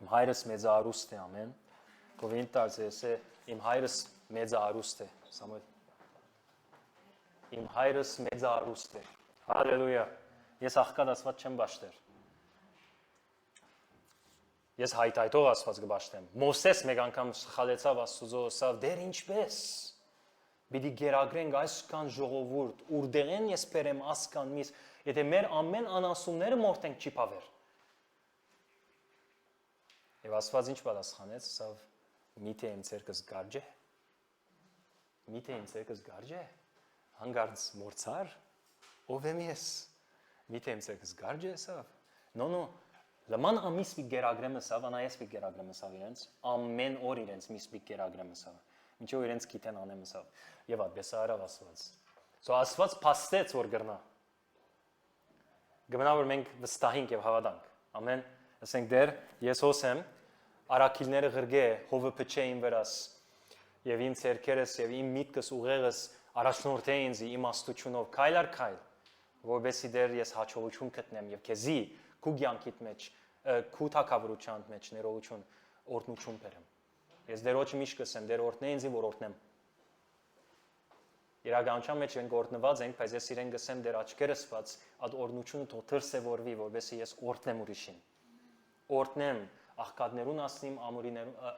Իմ հայրս մեծարուստ է, ամեն։ Կովին տարծես է, իմ հայրս մեծարուստ է, Սամուել։ Իմ հայրս մեծարուստ է։ Հալելույա։ Ես աղքատ Աստված չեմ բաշխտեր։ Ես հայթայթող Աստված կբաշխտեմ։ Մովսես մեկ անգամ սխալեցավ Աստծո, ասավ դեր ինչպես։ Պիտի գերագրենք այսքան ժողովուրդ, ուրդեղեն ես բերեմ ասկան միս, եթե մեր ամեն անասունները մորթենք չի փավեր։ Եվ Աստված ինչ պատասխանեց, ասավ միթե իմ ցերկս գարջե։ Միթե իմ ցերկս գարջե։ Հանգարց մորցար, ով եմ ես։ Միթե իմ ցերկս գարջե ասավ։ Նո, լման ամիս մի գերագրեմ ասավ, անայես մի գերագրեմ ասավ իրենց, ամեն օր իրենց միս մի գերագրեմ ասավ։ Ինչու իրենց գիտեն անեմ ասավ։ Եվ այդպես արավ Աստված։ Սո Աստված փաստեց որ գրնա։ Գմնա որ մենք վստահենք եւ հավատանք։ Ամեն։ Ասենք դեր ես հոսեմ, արաքիլները ղրգե, հովը փչեին վրաս։ Եվ իմ ցերքերս եւ իմ միտքս ուղեղս առաջնորդե ինձ իմաստությունով քայլ առ քայլ, որովհետեւ դեր ես հաջողություն գտնեմ եւ քեզի քու ցանկիտ մեջ, քու թակավորության մեջ ներողություն, օրհնություն բերեմ։ Ես դեր ոչ միշտ կսեմ, դեր օրհնե ինձ որ օրհնեմ։ Իրականության մեջ ենք օրհնված ենք, բայց ես իրեն գսեմ դեր աչքերս բաց, այդ օրհնությունը թող դրսևորվի, որովհետեւ ես օրհնեմ ուրիշին։ Օրհնեմ, աղքատներուն հասնիմ,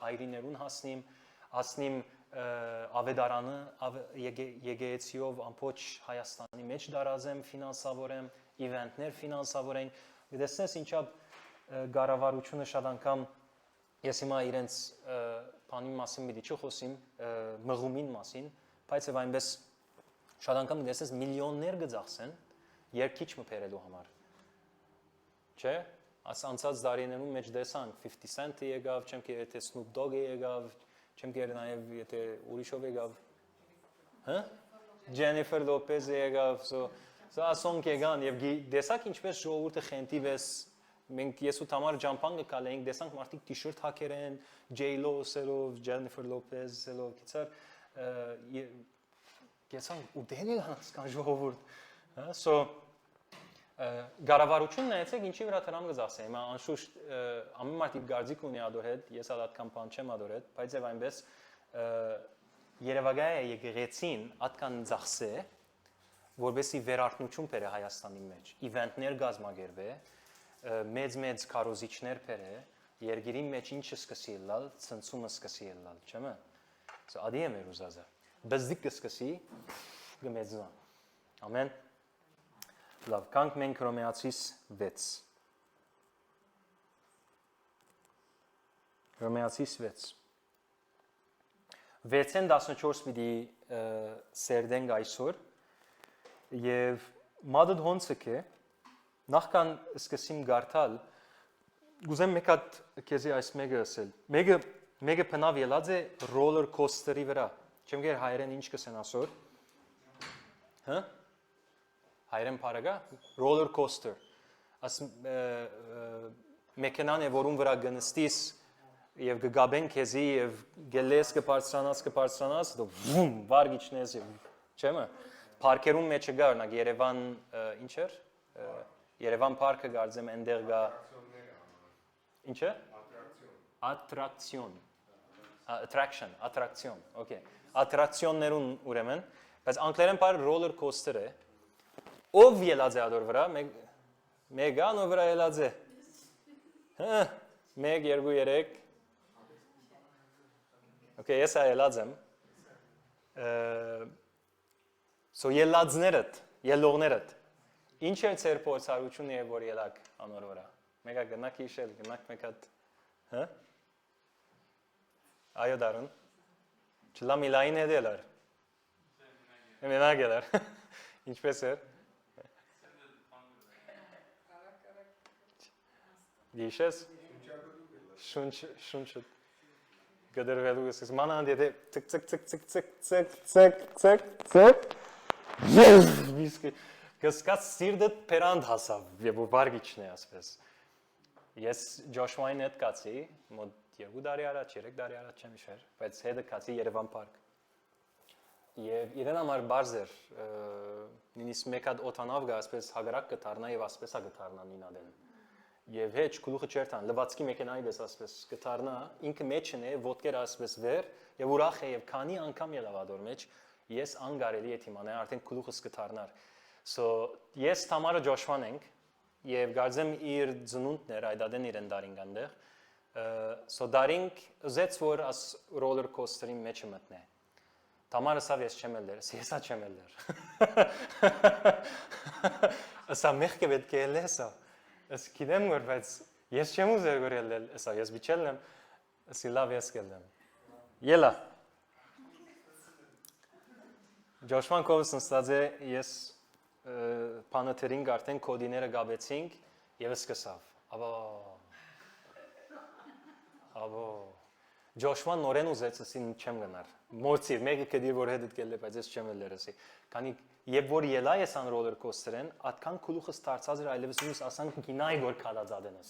այրիներուն հասնիմ ավետարանը եկեղեցիով ամբողջ Հայաստանի մեջ դարազեմ, ֆինանսավորեմ, իվենտներ ֆինանսավորենք։ Դեսնես ինչա գարավարությունը շատ անգամ ես հիմա իրենց բանի մասին մի չխոսիմ, մղումին մասին, բայց եւ այնպես շատ անգամ դեսնես միլիոններ գծախսեն երկիչ մփերելու համար։ Չէ՞։ Անցած դարիներում մեջ դեսանք 50 Cent-ը եկավ, չեմ կերել եթե Snoop Dogg-ը եկավ, չեմ կերել նաև եթե ուրիշով եկավ։ Հա? Jennifer Lopez-ը եկավ, so ասոնք եկան եւ դեսակ ինչպես ժողովուրդը խենթիվես մենք ես ու Թամար ջամփան գալեինք, դեսանք մարդիկ t-shirt հակեր են, J-Lo-սելով, Jennifer Lopez-սելով, գիտար կեսանք ու դենել հասկան ժողովուրդ, հա, so Գարավարությունն նայեցեք ինչի վրա դրամ գծասեմ։ Հիմա անշուշտ ամեն մարդիկ գարձիկ ունի ադոր հետ, ես ադքան բան չեմ ադոր հետ, բայց եւ այնպես Երևանայը եկեղեցին ադքան ծախսե, որովհետեւ վերարտնություն բերե Հայաստանի մեջ, իվենտներ գազմագերվե, մեծ քարոզիչներ բերե, երկիրի մեջ ինչը սկսի լալ, ցնցումը սկսի լալ, չեմը։ So ադի է մեր ուզածը։ Բզդիկ կսկսի գմեծնա։ Ամեն Լավ, կանք մենք Հռոմեացիս 6։ Հռոմեացիս 6։ 6-ին 14 պիտի սերդենք այսօր եւ մադդ հոնցը կե նախքան սկսեմ գարտալ գուզեմ մեկ հատ քեզի այս մեկը ասել։ Մեկը բնավ ելած է roller coaster-ի վրա։ Չեմ գեր հայերեն ինչ կսեն ասոր։ Հա? Հայերեն բարագա roller coaster as մեքենան է որում վրա գնստիս եւ գգաբեն քեզի եւ գելես կբարձրանաս դու վում վարգիչնես չեմը парքերում մեջը գա օրինակ Երևան ինչ էր Երևան парքը գարձեմ այնտեղ գա ինչը attraction okay attractionներուն ուրեմն բայց անգլերեն բառը roller coaster է Ով ելած է ադոր վրա, մեգան ով վրա ելած է, 1, 2, 3, okay, ես ելած եմ, so ելողներըդ, ինչ է ծեր փորձառությունը և որ ելակ անոր վրա, մեկա գնակ իշել, գնակ մեկատ, այո դարուն, չլա միլային հետ ելար, մենակ ելար, ինչպես էր, Դիշես շունչը գդրվելու ես մանան դե ցկ վիսկի կսկած սիրտը պերանդ հասավ եւ վարգիչն է ասպես ես Ջոշուային հետ կացի մոտ 2 տարի առաջ 3 տարի առաջ չեմ հիշեր բայց հետը կացի Երևան парք եւ իրեն համար բարձր նույնիսկ մեկ հատ օտանավ գա ասպես հագարակ կդառնա եւ ասպես է կդառնա նինադեն Եվ հեչ գլուխը չերթան, լվացքի մեքենայի պես ասպես կթարնա, ինքը մեջն է, ոտքերը ասպես վեր, եւ ուրախ է եւ քանի անգամ ելավ ադոր մեջ, ես անգարելի է իմանալ, արդեն գլուխս կթարնար։ So ես Թամարը Ջոշվան ենք եւ գարձեմ իր ծնունդն էր այդ ադեն իրեն դարինք այնտեղ։ So դարինք զեց որ աս ռոլեր կոստերի մեջ մտնե։ Թամարը սա ես չեմ ելեր, ես չեմ ելեր։ Սա մեղք է պետք է լեսա։ Ես գիտեմ որ բայց ես չեմ ուզեր գորել սա ես bichel եմ սի լավ ես կելեմ ելա Ջոշվան կովսն ստացե ես պանաթերինգ արդեն կոդիները գաբեցինք եւ սկսավ աբո Ջոշվան նորեն ուզեց ասին չեմ գնար մորցիր մեկը կդիր որ հետդ կելե բայց ես չեմ ելերսի քանի Եվ որ ելա ես ան ռոլեր կոստերեն, atkan գլուխս դարձած էր այլևս նույնիսկ ասանք գինայի որ քալածադենս։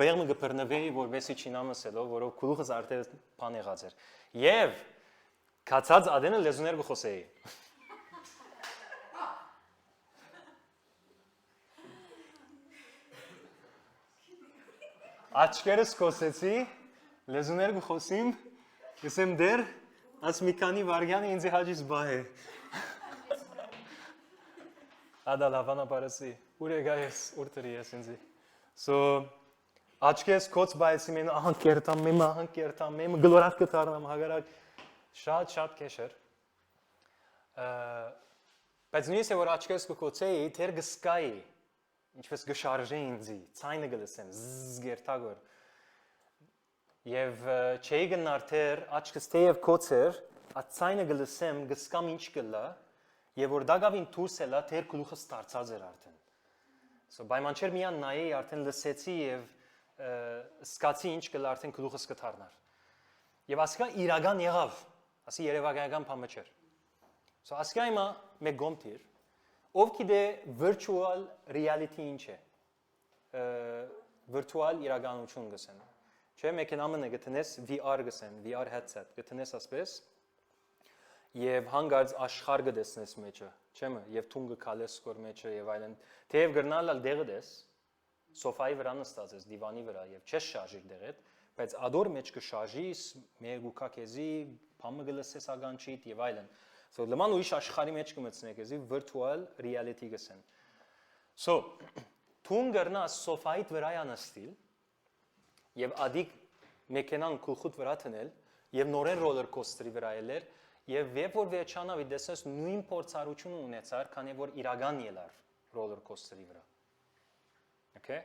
Բեղմը գբռնվեի որբեսի չինամս էլով, որով գլուխս արդեն բան եղած էր։ Եվ քացած ադենը լեզուներ գխոսեի։ Աչքերս կոսեցի, լեզուներ գխոսիմ, գսեմ դեր, աս մի քանի վարգյանը ինձ հաջից բահ է։ Ադա լավանա բարեսի, ուր եկա ես, ուր տրի ես ինձի։ So, աչքես կոց բայեցի մեն ահան կերտամ, գլորատ կտարնամ, հագարակ, շատ կեշեր։ Բայց նույնիսկ որ աչքես կկոցեի, թեր գսկայի, ինչպես գշարժե ինձի, ցայնը գլսեմ, զզզ գերտագոր։ Եվ չէի գնար թեր, աչքս թեև կոցեր, at ցայնը գլսեմ, գսկամ ինչ գլա, Եվ որ դագավին դուրս ելա, թեր գլուխս դարձած էր արդեն։ So պայմանչեր միան նայեի արդեն լսեցի եւ սկացի ինչ կլա արդեն գլուխս կթարնար։ Եվ ասկա իրական եղավ, ասի երևակայական բանը չէր։ So ասկա հիմա մեկ գոմտիր, ով գիտե virtual reality ինչ է։ Virtual իրականություն գսեն։ Չէ, մեքենամը գտնես VR գսեն, VR headset, գտնես ասպես Եվ հանգարց աշխարհ գտեսնես մեջը, չեմը, եւ թունգը քալես կոր մեջը եւ այլն։ Թեև գրնալալ դեղը դես, սոֆայի վրա նստած ես, դիվանի վրա եւ չես շարժիր դեղեդ, բայց ադոր մեջ կշարժիս, մեր գուկա քեզի, փամը գլսես ագանչիտ եւ այլն։ So լման ուրիշ աշխարհի մեջ կմցնեք քեզի virtual reality գսեն։ So թուն գրնաս սոֆայիդ վրա անստիլ եւ ադիկ մեքենան գլխուտ վրա տնել եւ նորեն ռոլեր կոստերի վրա ելեր Եվ որ վերջանավի դեսնես նույն փորձառությունը ունեցար, քանի որ իրական ելար ռոլեր կոստերի վրա։ Okay?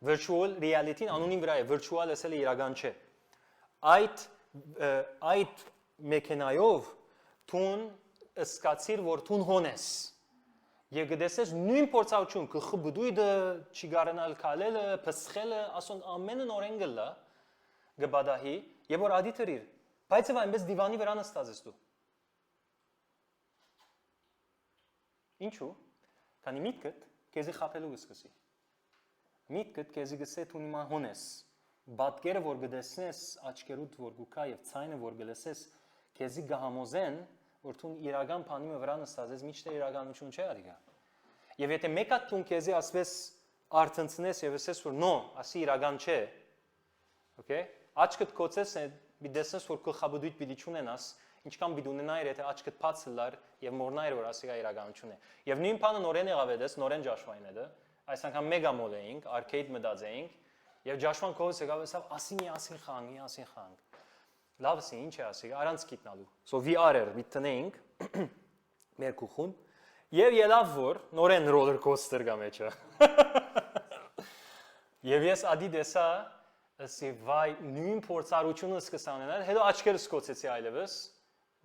Virtual reality-ն անունին վրա է, virtual ասել է իրական չէ։ Այդ մեքենայով թուն սկացիր, որ թուն հոնես։ Եվ գտեսես նույն փորձառություն, կխբդույդը, չգարենալ քալելը, փսխելը, ասոն ամենը նորեն գլա, գբադահի, եւ որ ադի տրիր։ Բայց եւ այնպես դիվանի վրա նստած ես դու։ Ինչու՞։ Քանի միտքդ քեզի խափելու կսկսի։ Միտքդ քեզի գսե դու հիմա հոնես։ Բատկերը որ գտեսնես, աչքերուդ որ գուկա եւ ցայնը որ գլսես, քեզի գահամոզեն, որ դու իրական բանի վրա նստած ես, միշտ իրականություն չէ արիգա։ Եվ եթե մեկը դու քեզի ասես արտնցնես եւ ասես որ նո, ասի իրական չէ։ Okay? Աչքդ կոցես մի դեսնես որ քխաբդույթ պիտի չունենաս, ինչքան պիտի ունենայր եթե աչքդ բաց լար եւ մորնայր որ ասիգա իրականություն է։ Եւ նույն բանը նորեն եղավ էդես, նորեն Ջաշվային է դա։ Այս անգամ մեգա մոլ էինք, արքեյդ մտածեինք եւ Ջաշվան կողս եկավ ասավ ասի մի ասին խանգ։ Լավ է, ինչ է ասիգա, առանց գիտնալու։ So VR էր, մի տնեինք մեր քուխուն եւ ելավ որ նորեն ռոլեր կոստեր գա մեջը։ Եվ ես ադի դեսա Ասի վայ նույն փորձառությունը սկսա ունենալ, հետո աչքերս կոցեցի այլևս,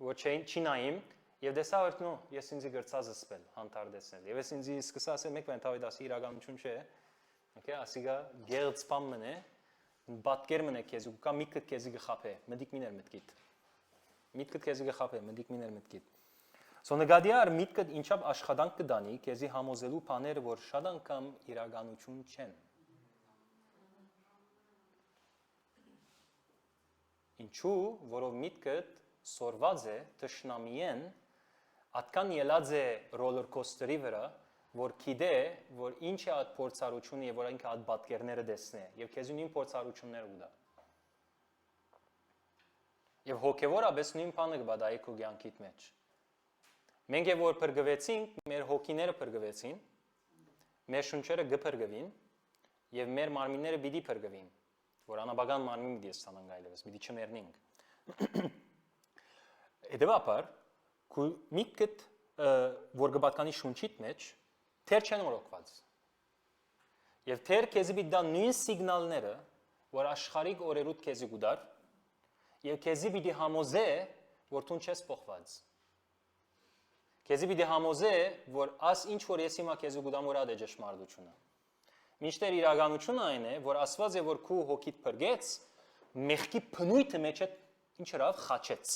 որ չինայիմ, եւ դեսա որ նո, ես ինձի գրծած սպել, հանդարտեցնել։ Եվ ես ինձի սկսա ասել մեկ բան თავի դասի իրականություն չէ։ Okay, ասիգա գերծպամ մնե, բատկեր մնե քեզ ու կա միտքը քեզի գխափե, մդիկ միներ մտքիդ։ Միտքը քեզի գխափե, մդիկ միներ մտքիդ։ So նկատիար միտքը ինչապ աշխատանք կդանի քեզի համոզելու բաները, որ շատ անգամ իրականություն չեն։ Ինչու, որով միտքդ սորված է, տշնամի են, atkan ելած է ռոլեր կոստերի վրա, որ գիտե, որ ինչ է այդ փորձառությունը եւ որ ինքը այդ պատկերները դեսնե եւ քեզ նույն փորձառությունները ուտա։ Եվ հոգեվորապես նույն բանը կբադայի քո կյանքիդ մեջ։ Մենք եւ որ փրկվեցինք, մեր հոգիները փրկվեցին, մեր շունչերը կփրկվին եւ մեր մարմինները պիտի փրկվին, որ անաբական մարմին պիտի ստանանք այլևս, պիտի չմեռնենք։ Հետևաբար, քո միտքդ որ կպատկանի շունչիդ մեջ թեր չեն օրոքված։ Եվ թեր քեզի պիտի դա նույն սիգնալները, որ աշխարհիկ օրերուտ քեզի գուդար, եւ քեզի պիտի համոզե, որ դու չես փոխված։ Քեզի պիտի համոզե, որ աս ինչ որ ես հիմա քեզի գուդամ որ ադե ճշմարտությունը։ Մինչդեռ իրականությունը այն է, որ ասված է, որ քու հոգիդ փրկեց, մեղքի փնույթը մեջ է ինչ հրավ խաչեց։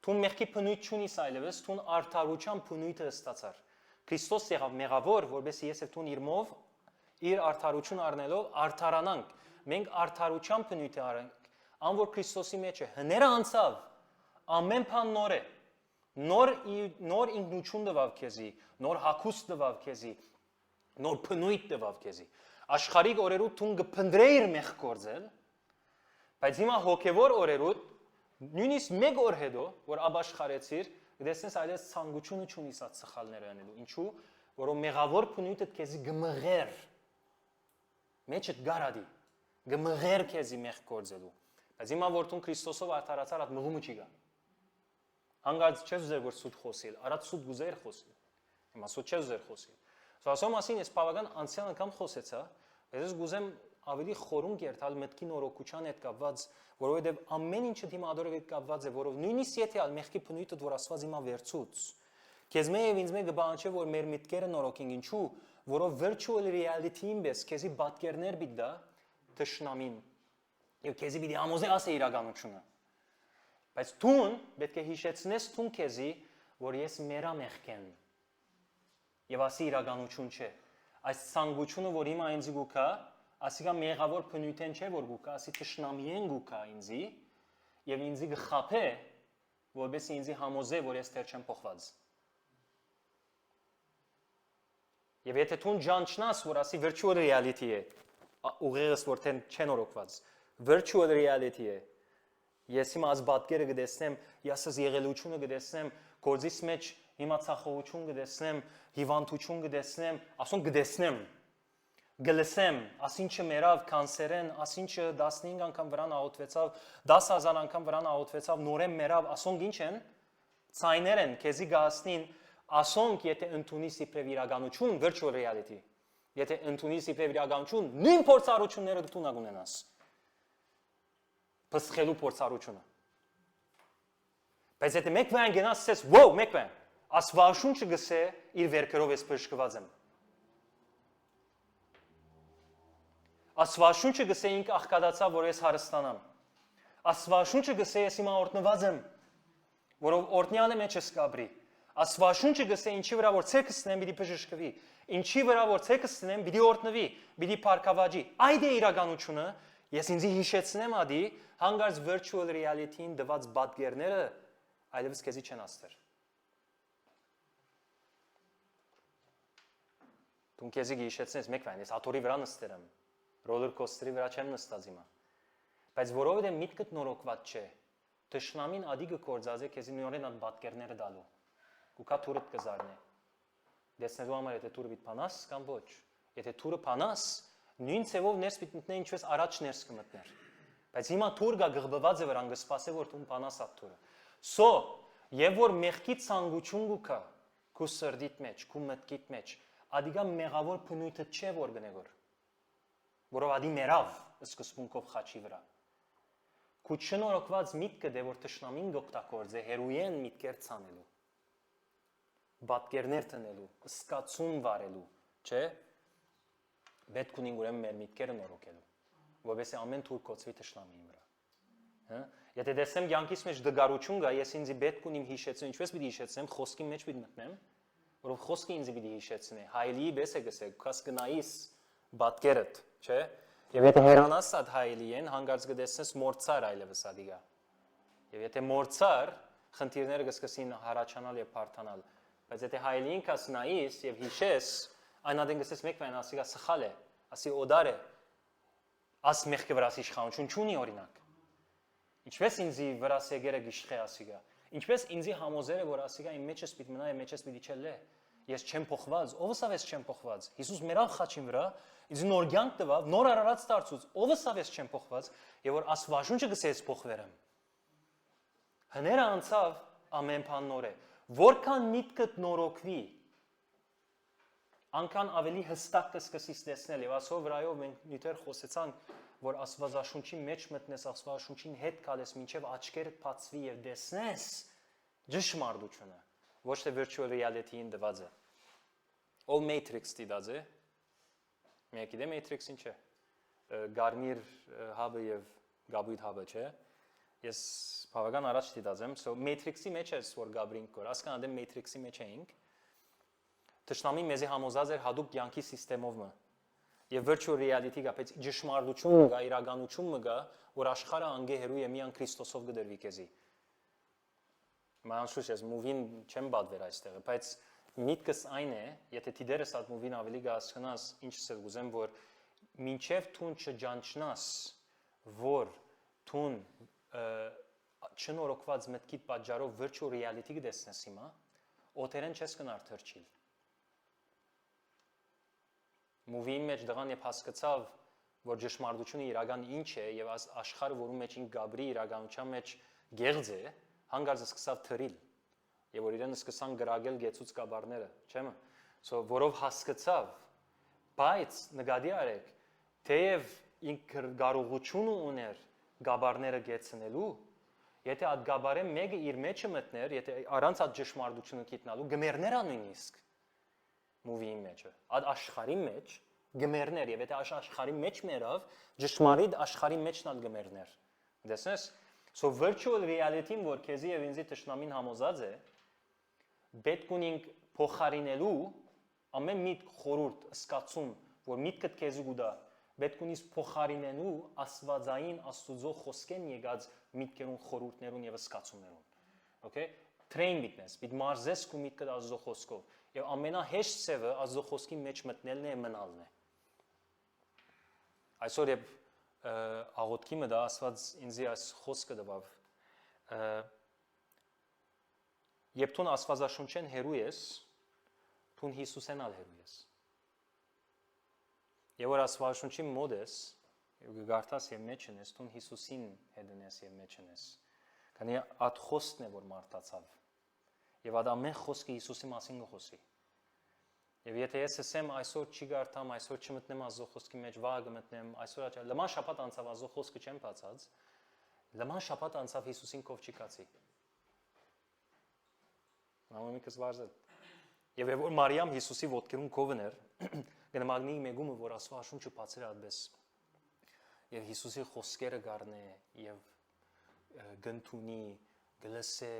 Դու մեղքի փնույթ չունիս այլևս, դու արդարության փնույթը ստացար։ Քրիստոս եղավ մեղավոր, որովհետեւ ես եւ դու իրմով իր արդարություն առնելով արդարանանք։ Մենք արդարության փնույթը առանք, ան որ Քրիստոսի մեջ է, հները անցավ, ամեն բան նոր է։ Նոր ինքնություն տվավ քեզի, նոր հագուստ տվավ քեզի, նոր փնույթ տվավ քեզի։ Աշխարհիկ օրերուտ դու կփնտրեիր մեղ գործել, բայց հիմա հոգևոր օրերուտ նույնիսկ մեկ օր հետո, որ աբաշխարեցիր, դեսնես այլես ցանկությունը չունիս այդ սխալները անելու։ Ինչու՞, որով մեղավոր փնույթը քեզի գմղեր։ Մեջդ գարադի, գմղեր քեզի մեղ գործելու։ Բայց հիմա որ դու Քրիստոսով արդարացար, այդ մղումը չի գա։ Հանգած չես ուզեր որ սուտ խոսել, արած սուտ գուզեր խոսել։ Հիմա սուտ չես ուզեր խոսել։ Սա մասին ես բավական անցյալ անգամ խոսեցա, բայց ես գուզեմ ավելի խորուն կերտալ մտքի նորոգության հետ կապված, որովհետև ամեն ինչը դիմադրով հետ կապված է, որով նույնիսկ եթե ալ մեղքի փնույթը որ ասված հիմա վերցուց։ Քեզ մե եւ ինձ մե կբանչե որ մեր միտքերը նորոգենք ինչու, որով virtual reality-ին պես քեզի պատկերներ պիտի տշնամին եւ քեզի պիտի ամոզե ասե իրականությունը։ Բայց դու պետք է հիշեցնես դու քեզի, որ ես մերա մեղքեն։ Եվ ասի իրականություն չէ։ Այս ցանկությունը, որ հիմա ինձ գուկա, ասիկա մեղավոր փնույթեն չէ, որ գուկա, ասի տշնամիեն գուկա ինձի, եւ ինձի գխափե, որովհետեւ ինձի համոզե, որ ես դեռ չեմ փոխված։ Եվ եթե դու ճանչնաս, որ ասի virtual reality է, ուղեղս որ տեն չեն օրոքված, virtual reality է, ես հիմա այս պատկերը կտեսնեմ, ես եղելությունը կտեսնեմ, գործից մեջ հիմա ցախողություն կտեսնեմ, հիվանդություն կտեսնեմ, ասոն կտեսնեմ, գլսեմ, ասինչը մերավ կանսերեն, ասինչը 15 անգամ վրան աղոթվեցավ, 10,000 անգամ վրան աղոթվեցավ, նորեն մերավ, ասոնք ինչ են, ցայներ են, քեզի գասնին, ասոնք եթե ընդունիս իբրև իրականություն, virtual reality, եթե ընդունիս իբրև իրականություն, նույն փորձառությունները դու ունենաս։ Փսխելու փորձառությունը։ Բայց եթե մեկ բան գնաս, ասես, «Wow, մեկ բան, Աստվածաշունչը գսե իր վերքերով ես բժշկված եմ»։ Աստվածաշունչը գսե ինքը աղքատացավ, որ ես հարստանամ։ Աստվածաշունչը գսե ես հիմա օրտնված եմ, որով օրտնյալը մեջ ես կաբրի։ Աստվածաշունչը գսե ինչի վրա որ ցերկս տնեմ, պիտի բժշկվի։ Ինչի վրա որ ցերկս տնեմ, պիտի օրտնվի, պիտի փառքավաճի։ Այդ է իրականությունը, ես ինձի հիշեցնեմ ադի, հանգարց virtual reality-ին դված պատկերները այլևս քեզի չեն աստեր։ Դու քեզի հիշեցնես մեկ բան, ես աթորի վրա նստել եմ, roller coaster-ի վրա չեմ նստած հիմա։ Բայց որովհետև միտքդ նորոգված չէ, տշնամին ադի կկործածե քեզի նորեն այդ պատկերները դալու։ Գուկա թուրդ կզարնե։ Դեսնելու համար եթե թուրը պիտի փանաս կամ ոչ։ Եթե թուրը փանաս, նույն ցևով ներս պիտի մտնե ինչպես առաջ ներս կմտներ։ Բայց հիմա թուր գա գղբված է վրան գսպասե որ դու փանաս այդ թուրը։ Սո, եւ որ մեղքի ցանկություն գուկա, քու սրդիտ մեջ, քու մտքիդ մեջ, ադիգա մեղավոր փնույթը չէ որ գնեգոր։ Որով ադի մերավ սկզբունքով խաչի վրա։ Քու չնորոգված միտքը դե որ տշնամին գոկտակորձ է հերույեն միտքեր ցանելու։ Պատկերներ տնելու, սկացում վարելու, չէ՞։ Պետք ունի ուրեմն մեր միտքերը նորոգելու, որովհետեւ ամեն թուր կոծվի տշնամիի վրա։ Հա՞։ Եթե դեսեմ կյանքից մեջ դգարություն գա, ես ինձի պետք ունիմ հիշեցնել, ինչպես պիտի հիշեցնեմ, խոսքի մեջ պիտի մտնեմ, որով խոսքը ինձ պիտի հիշեցնի, հայլի պես է գսե, քաս գնայիս պատկերդ, չէ՞։ Եվ եթե հերանաս այդ հայլի են, հանգարց կդեսնես մորցար այլևս ադիգա։ Եվ եթե մորցար, խնդիրները կսկսին հարաճանալ եւ բարթանալ։ Բայց եթե հայելին կաս նայիս եւ հիշես, այն ադեն գսես մեկ մեն ասիգա սխալ է, ասի օդար է, աս մեղքը վրաս իշխանություն չունի օրինակ։ Ինչպես ինձի վրաս եկերը գիշխե ասիգա, ինչպես ինձի համոզերը, որ ասիգա իմ մեջս պիտի մնա, իմ մեջս պիտի չելե, ես չեմ փոխված, ով ասավ ես չեմ փոխված, Հիսուս մերավ խաչին վրա, ինձ նոր կյանք տվավ, նոր արարած դարձուց, ով ասավ ես չեմ փոխված, եւ որ Աստվածաշունչը գսես փոխվերեմ։ Հները անցավ ամեն բան նոր է, որքան միտքդ նորոգվի, անկան ավելի հստակ կսկսես տեսնել եւ ասո վրայով մենք նյութեր խոսեցանք, որ Աստվածաշունչի մեջ մտնես, Աստվածաշունչին հետ գալես, մինչեւ աչքերդ բացվի եւ տեսնես ճշմարտությունը, ոչ թե virtual reality-ին դվածը։ Ով Matrix դիդած է։ Մենք գիտե Matrix ինչ է։ Գարմիր հաբը եւ գաբույտ հաբը չէ։ Ես բավական առաջ դիդած եմ, so Matrix-ի մեջ է, որ Գաբրին կոր, ասկան դեմ Matrix-ի մեջ էինք։ Տշնամին մեզի համոզած էր հadoop կյանքի համակարգով մը։ Եվ virtual reality գա, բայց ճշմարտություն գա, իրականություն գա, որ աշխարհը անգեհերու է միան Քրիստոսով գդրվի քեզի։ Մանշուշ ես մովին չեմ բադվեր այստեղը, բայց միտքս այն է, եթե դիդերս այդ մովին ավելի գասխնաս, ինչ սեր ուզեմ, որ մինչև թուն չջանչնաս, որ թուն չնորոգված մտքիդ պատճառով virtual reality գտեսնես հիմա, օտերեն չես կնար թրջիլ։ Մովին մեջ դղան եւ հասկացավ, որ ճշմարտությունը իրական ինչ է եւ աշխարհը, որում մեջ ին Գաբրի իրականության մեջ գեղձ է, հանգարց սկսավ թրիլ եւ որ իրեն սկսան գրագել գեցուց կաբարները, չեմը, so որով հասկացավ, բայց նկատի արեք, թեև ինքը կարողություն ուներ գաբարները գեցնելու, եթե այդ գաբարը մեկը իր մեջը մտներ, եթե առանց այդ ճշմարտությունը գիտնալու գմերներ անունիսկ մովիի մեջը, այդ աշխարհի մեջ գմերներ եւ եթե աշխարհի մեջ մերավ, ճշմարիտ աշխարհի մեջն ալ գմերներ։ Դեսնես, so virtual reality-ն որ քեզի եւ ինձի տշնամին համոզած է, պետք ունենք փոխարինելու ամեն միտք խորուրդ, սկացում, որ միտքդ քեզի գուտա, պետք ունիս փոխարինելու աստվածային աստուծո խոսքեն եկած միտքերուն խորուրդներուն եւ սկացումներուն։ Okay? Train business, բիդ մարզես քու միտքդ աստծո խոսքով եւ ամենահեշտ ծևը աստծո խոսքի մեջ մտնելն է մնալն է։ Այսօր եւ աղոթքի մը դա ասված ինձի այս խոսքը դվավ Երբ թուն Աստվածաշունչեն հերու ես, թուն Հիսուսեն ալ հերու ես։ Եվ որ Աստվածաշունչի մոդ ես, եւ գարտաս եւ մեջն ես, թուն Հիսուսին հետն ես եւ մեջն ես։ Քանի այդ խոսքն է որ մարտացավ։ Եվ այդ ամեն խոսքը Հիսուսի մասին գխոսի։ Եվ եթե ես ասեմ այսօր չի գարտամ, այսօր չմտնեմ Աստծո խոսքի մեջ, վաղ կմտնեմ, այսօր լման շաբաթ անցավ Աստծո խոսքը չեմ բացած, լման շաբաթ անցավ Հիսուսին կով չի կացի։ Նամամիկս վարզել։ Եվ որ Մարիամ Հիսուսի ոտքերուն կովն էր, գնամագնի մեգումը, որ Աստվածաշունչը բացել է այդպես։ Եվ Հիսուսի խոսքերը գառնե եւ գնթունի, գլսե,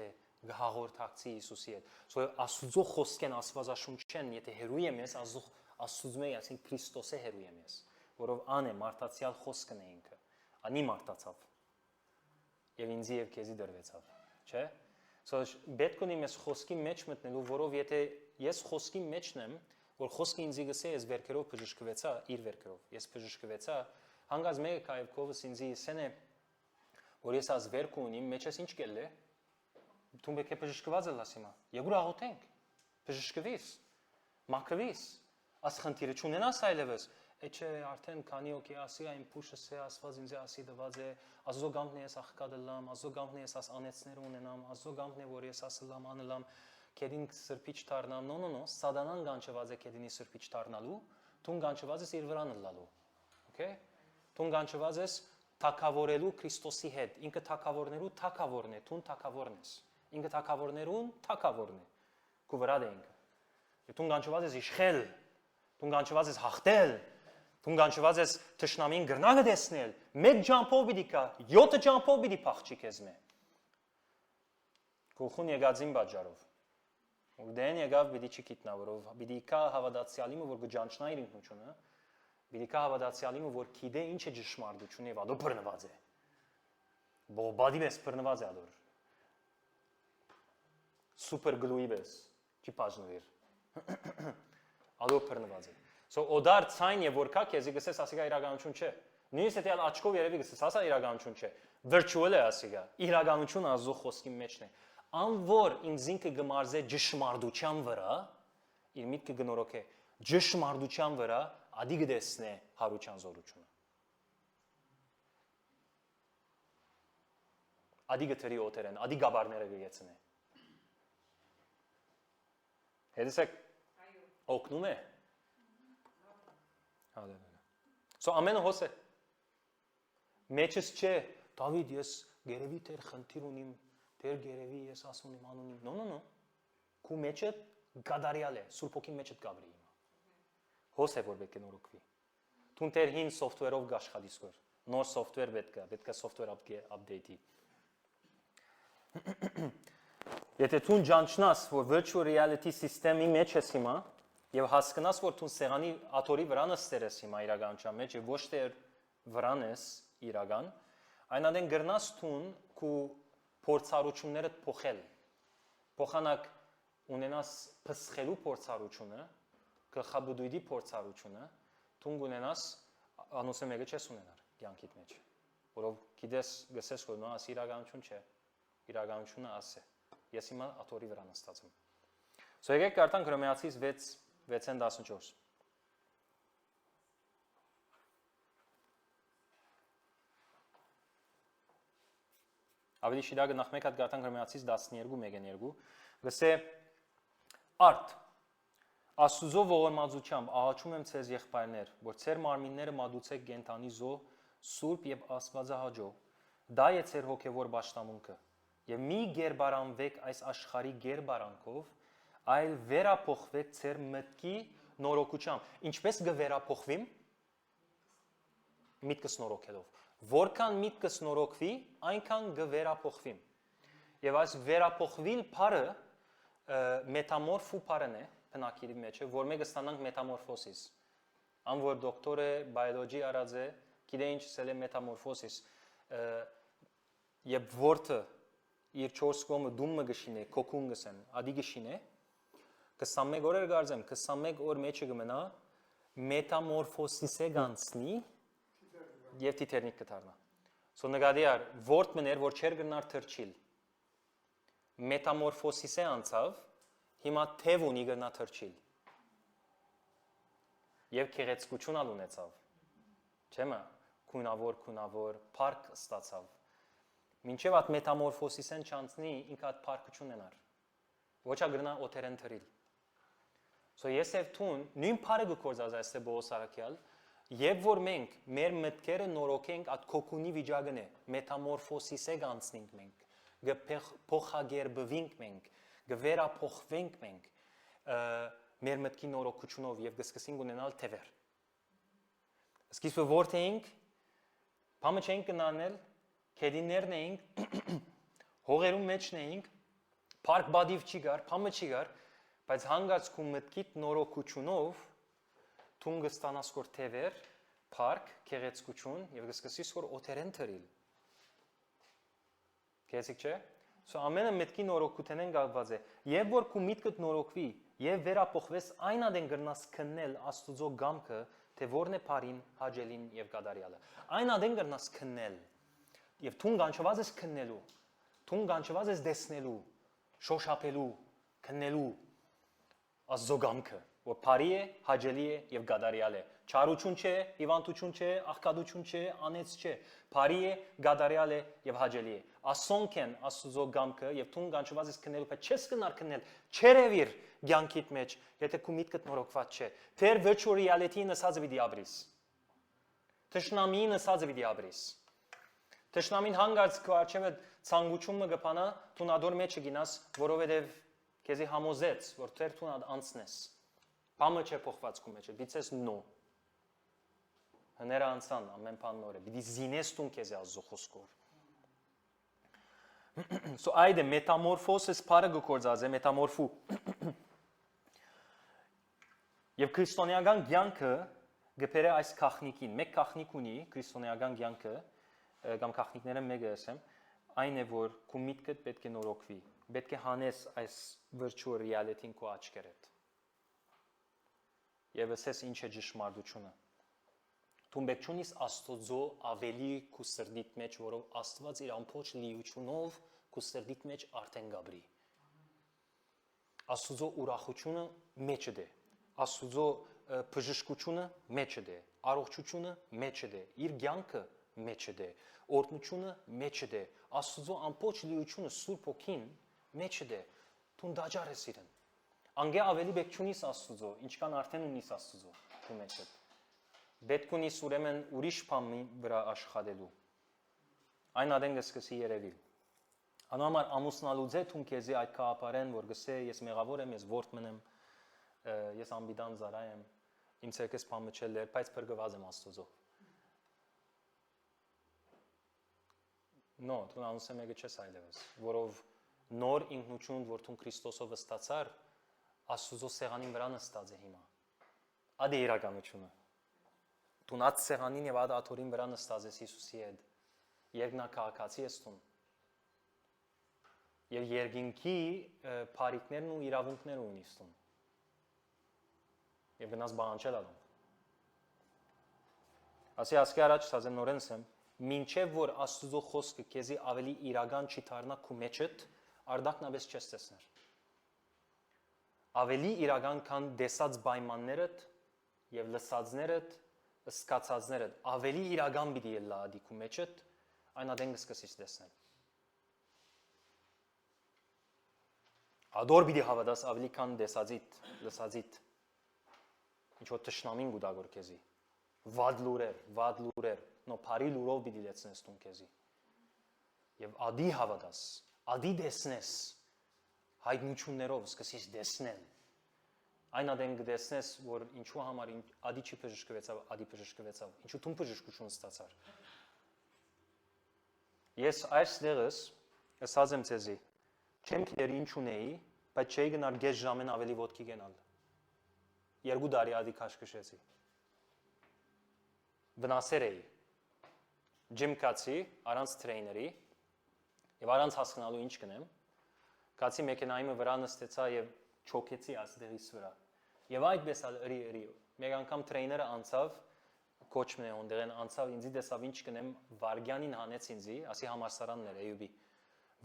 գահորթակցի Հիսուսի հետ։ So Աստծո խոսքեն Աստվածաշունչեն, եթե հերույ եմ ես, Աստծո մեջ, ասենք Քրիստոսը հերույ եմ ես, որով ան է մարտացիալ խոսքն է ինքը։ Անի մարտացավ։ Եվ ինձի եւ քեզի դրվեցավ, չէ՞։ So պետք ունի ես խոսքի մեջ մտնելու, որով եթե ես խոսքի մեջն եմ, որ խոսքը ինձի գսե ես վերքերով բժշկվեցա, իր վերքերով, ես բժշկվեցա, հանգած մեկը կայև կովս ինձի սեն է, որ ես ազ վերք ունիմ, մեջս ինչ կել է, դու պետք է բժշկված ես հիմա, եկուր աղոթենք, բժշկվիս, մաքրվիս, աս խնդիրը չունենաս այլևս, Էչե արդեն քանի օքի ասի այն փուշս է ասված ինձ ասի դված է ազո գամն է ես ախկադլամ ազո գամն է ես աս անեցներ ունենամ ազո գամն է որ ես ասլամ անլամ կեդին սրբիչ դառնամ նո սադանան գանչված է կեդինի սրբիչ դառնալու թուն գանչված ես իր վրան լալու okay թուն գանչված ես թակավորելու Քրիստոսի հետ ինքը թակավորներու թակավորն է թուն թակավորն ես ինքը թակավորներուն թակավորն է քու վրա դե ինքը թուն գանչված ես իշխել թուն գանչված ես հաղթել Թուն գանչված ես թշնամին գրնագը դեսնել, մեկ ջամփով պիտի կա, 7 ջամփով պիտի փախչի քեզ մե։ Գողուն եկածին բաժարով։ Ու դեն եկավ պիտի չգիտնա, որով պիտի կա հավատացյալիմը, որ գջանչնա իր ինքնությունը, պիտի կա հավատացյալիմը, որ գիտե ինչ է ճշմարտությունը եւ ադո բռնված է։ Բոբադի մեզ բռնված է ադոր։ Սուպեր գլուի բես։ Չի բաժնվիր։ Ալու բռնված է։ So օդար ցայն եւ որքա քեզի գսես ասիգա իրականություն չէ։ Նույնիսկ եթե աչքով երևի գսես ասա իրականություն չէ։ Virtual է ասիգա։ Իրականությունը ազո խոսքի մեջն է։ Անոր ինձինքը գմարզե ճշմարտության վրա, իր միտքը գնորոք է ճշմարտության վրա, ադի գտեսնե հարության զորությունը։ Ադի գտրի օտերեն, ադի գաբարները գեցնե։ Հետսեք օգնում է։ Հալելույա։ So ամենը հոս է։ Մեջս չէ, Դավիթ ես գերեվի թեր խնդիր ունիմ, թեր գերեվի ես ասում իմ անունիմ։ No։ Քու մեջը գադարյալ է, Սուրբ Հոգի մեջը գաբրի հիմա։ Հոս է որ պետք է նորոգվի։ Տուն թեր հին software-ով գաշխատի սկոր։ Նոր software պետք է software update-ի։ Եթե տուն ճանչնաս, որ virtual reality system-ի մեջ ես հիմա, եւ հասկանաս, որ տուն սեղանի աթորի վրա նստեր ես հիմա իրականության մեջ, եւ ոչ թե վրան ես իրական, այնադեն գրնաս տուն քու փորձառությունները փոխել։ Փոխանակ ունենաս փսխելու փորձառությունը, գլխաբուդույդի փորձառությունը, տուն ունենաս անոսը մեկը չես ունենար կյանքիդ մեջ, որով գիտես գսես որ նա ասի իրականություն չէ, իրականությունը ասե։ Ես հիմա աթորի վրա նստած եմ։ So եկեք կարդանք Հռոմեացիս 6:14։ Ավելի շիրագը նախ մեկ հատ կարդանք Հռոմեացիս 12:1-2, գսե արդ Աստուծո ողորմածությամբ աղաչում եմ ձեզ եղբայրներ, որ ձեր մարմինները մատուցեք կենդանի զոհ, սուրբ եւ աստվածահաճո, դա է ձեր հոգեվոր պաշտամունքը, եւ մի գերբարանվեք այս աշխարհի գերբարանքով, այլ վերափոխվեք ձեր մտքի նորոգությամբ։ Ինչպես կվերափոխվիմ։ Միտքս նորոգելով։ Որքան միտքս նորոգվի, այնքան կվերափոխվիմ։ Եվ այս վերափոխվիլ բառը մետամորֆու բառն է, բնակելի մեջ, որ մենք ստանանք մետամորֆոսիս։ Ան որ դոկտոր է, բիոլոգի արած է, գիտե ինչ սել է մետամորֆոսիս։ Եվ որտը իր 4 կողմը դումը գշինե, կոկուն գսեն, ադի գշինե, 21 օրեր գարձեմ, 21 օր մեջը գմնա, մետամորֆոսիսը գանցնի եւ տիտերնիկ կդառնա։ So նկատի առ, որտ մներ, որ չեր գնար թրջիլ։ Մետամորֆոսիսը անցավ, հիմա թև ունի գնա թրջիլ։ Եվ քեղեցկություն ունեցավ։ Չեմա, քունավոր, փառք ստացավ։ Մինչև այդ մետամորֆոսիսեն չանցնի, ինքը այդ փառքը չունենար։ Ոչ ագրնա օթերեն թրիլ։ So ես եւ տուն նույն փառը գործած այստեղ Բողոս Արաքյալ, եւ որ մենք մեր մտքերը նորոգենք այդ կոկունի վիճակն է, մետամորֆոսիսը գանցնենք մենք, փոխագերբվենք մենք, գվերափոխվենք մենք մեր մտքի նորոգությունով եւ գսկսենք ունենալ թևեր։ Սկիզբը որտե ենք, բամը չենք գնանել, քեդիներն էինք, հողերում մեջն էինք, փառք բադիվ չի գար, բամը չի գար, բայց հանգած քու մտքիդ նորոգությունով Տուն գստանաս որ թևեր, փառք, քեղեցկություն եւ գսկսես որ օթերեն թրիլ։ Գեցիկ չէ։ So ամենը մտքի նորոգութենեն գալված է։ Եվ որ քու միտքդ նորոգվի եւ վերափոխվես այնադեն գրնաս քննել Աստուծո գամքը, թե որն է բարին, հաճելին եւ կատարյալը։ Այնադեն գրնաս քննել։ Եվ տուն գանչված ես քննելու։ Տուն գանչված ես դեսնելու, շոշափելու, քննելու Աստծո գամքը։ Որ բարի է, հաճելի է եւ գադարյալ է։ Չարություն չէ, հիվանդություն չէ, աղքատություն չէ, անեց չէ։ Բարի է, գադարյալ է եւ հաճելի է։ Ասոնք են Աստուծո գամքը եւ տուն գանչված ես քննելու, բայց չես կնար քննել, չերևիր ցանկիտ մեջ, եթե քու միտքդ նորոգված չէ։ Թեր virtual reality-ը նսածը պիտի ապրիս։ Տշնամին նսածը պիտի ապրիս։ Տշնամին հանգած քո արժևը ցանկությունը կփանա, տուն ադոր մեջը գինաս, որովհետեւ քեզի համոզեց, որ թեր տուն անցնես։ Բամը չէ փոխված քո մեջ, դիցես նո։ Հները անցան ամեն բան նոր է, պիտի զինես տուն քեզ Աստծո խոսքով։ So այդը մետամորֆոսիս բառը գործած է, մետամորֆու։ Եվ քրիստոնեական կյանքը գբերը այս քախնիկին, մեկ քախնիկ ունի քրիստոնեական կյանքը, կամ քախնիկները մեկը ասեմ, այն է որ քո միտքդ պետք է նորոգվի, պետք է հանես այս virtual reality-ին քո աչքերդ։ Եվ ասես ինչ է ճշմարտությունը։ Դու պետք չունես Աստծո ավելի քո սրտիդ մեջ, որով Աստված իր ամբողջ լիությունով քո սրտիդ մեջ արդեն գաբրի։ Աստծո ուրախությունը մեջը դե, Աստծո բժշկությունը մեջը դե, առողջությունը մեջը դե, իր կյանքը մեջը դե, օրհնությունը մեջը դե, Աստծո ամբողջ լիությունը Սուրբ Հոգին մեջը դե, դու դաջար ես իրեն։ Անգե ավելի պետք չունիս Աստծո, ինչքան արդեն ունիս Աստծո քո մեջը։ Պետք ունիս ուրեմն ուրիշ բանի վրա աշխատելու։ Այն ադեն կսկսի երևի։ Անհամար ամուսնալուձե թուն քեզի այդ կապարեն, որ գսե ես մեղավոր եմ, ես ворդ մնեմ, ես ամբիդան զարա եմ, իմ ցերկես բամը չելեր, բայց բրգված եմ Աստծո։ No, դու անուսեմ եկե չես այլևս, որով նոր ինքնություն, որ դու Քրիստոսով ստացար, Աստծո սեղանին վրա նստած է հիմա։ Ադե իրականությունը։ Դու նած սեղանին եւ ադա աթորին վրա նստած ես Հիսուսի հետ։ Երկնակահացի ես դու։ Եվ երկինքի բարիկներն ու իրավունքները ունիս դու։ Եվ գնաս բանջել ալու։ Ասի ասկի առաջ ցած եմ նորենսեմ, մինչև որ Աստծո խոսքը քեզի ավելի իրական չի դառնա քո մեջդ, արդակնաբես չես տեսներ։ Ավելի իրական քան դեսած պայմաններդ եւ լսածներդ, սկացածներդ, ավելի իրական պիտի ելա ադիքու մեջդ, այն ադեն կսկսես տեսնել։ Ադոր պիտի հավատաս ավելի քան դեսածիդ, լսածիդ։ Ինչ որ տշնամին գուտագոր քեզի։ Վատ լուրեր, նո բարի լուրով պիտի լեցնես տուն քեզի։ Եվ ադի հավատաս, ադի դեսնես, հայտնություններով սկսես դեսնել։ Այն ադեն կդեսնես, որ ինչու համար ադի չի բժշկվեցավ, ադի բժշկվեցավ, ինչու դու բժշկություն ստացար։ Ես այս դերս ասած եմ ցեզի, չեմ գիտեր ինչ ունեի, բայց չէի գնալ գեշ ժամեն ավելի ոտքի գնալ։ 2 տարի ադի քաշքշեցի։ Վնասեր էի։ Ջիմ կացի, առանց տրեյների, եւ առանց հասկանալու ինչ կնեմ։ Կացի մեքենայի վրա նստեցա եւ չոքեցի ասդերիս վրա։ Եվ այդպես ըրի։ Մեկ անգամ տրեյները անցավ, կոչմն է ոնդերեն անցավ, ինձի դեսավ ինչ կնեմ, Վարգյանին հանեց ինձի, ասի համալսարանն էր Էյուբի։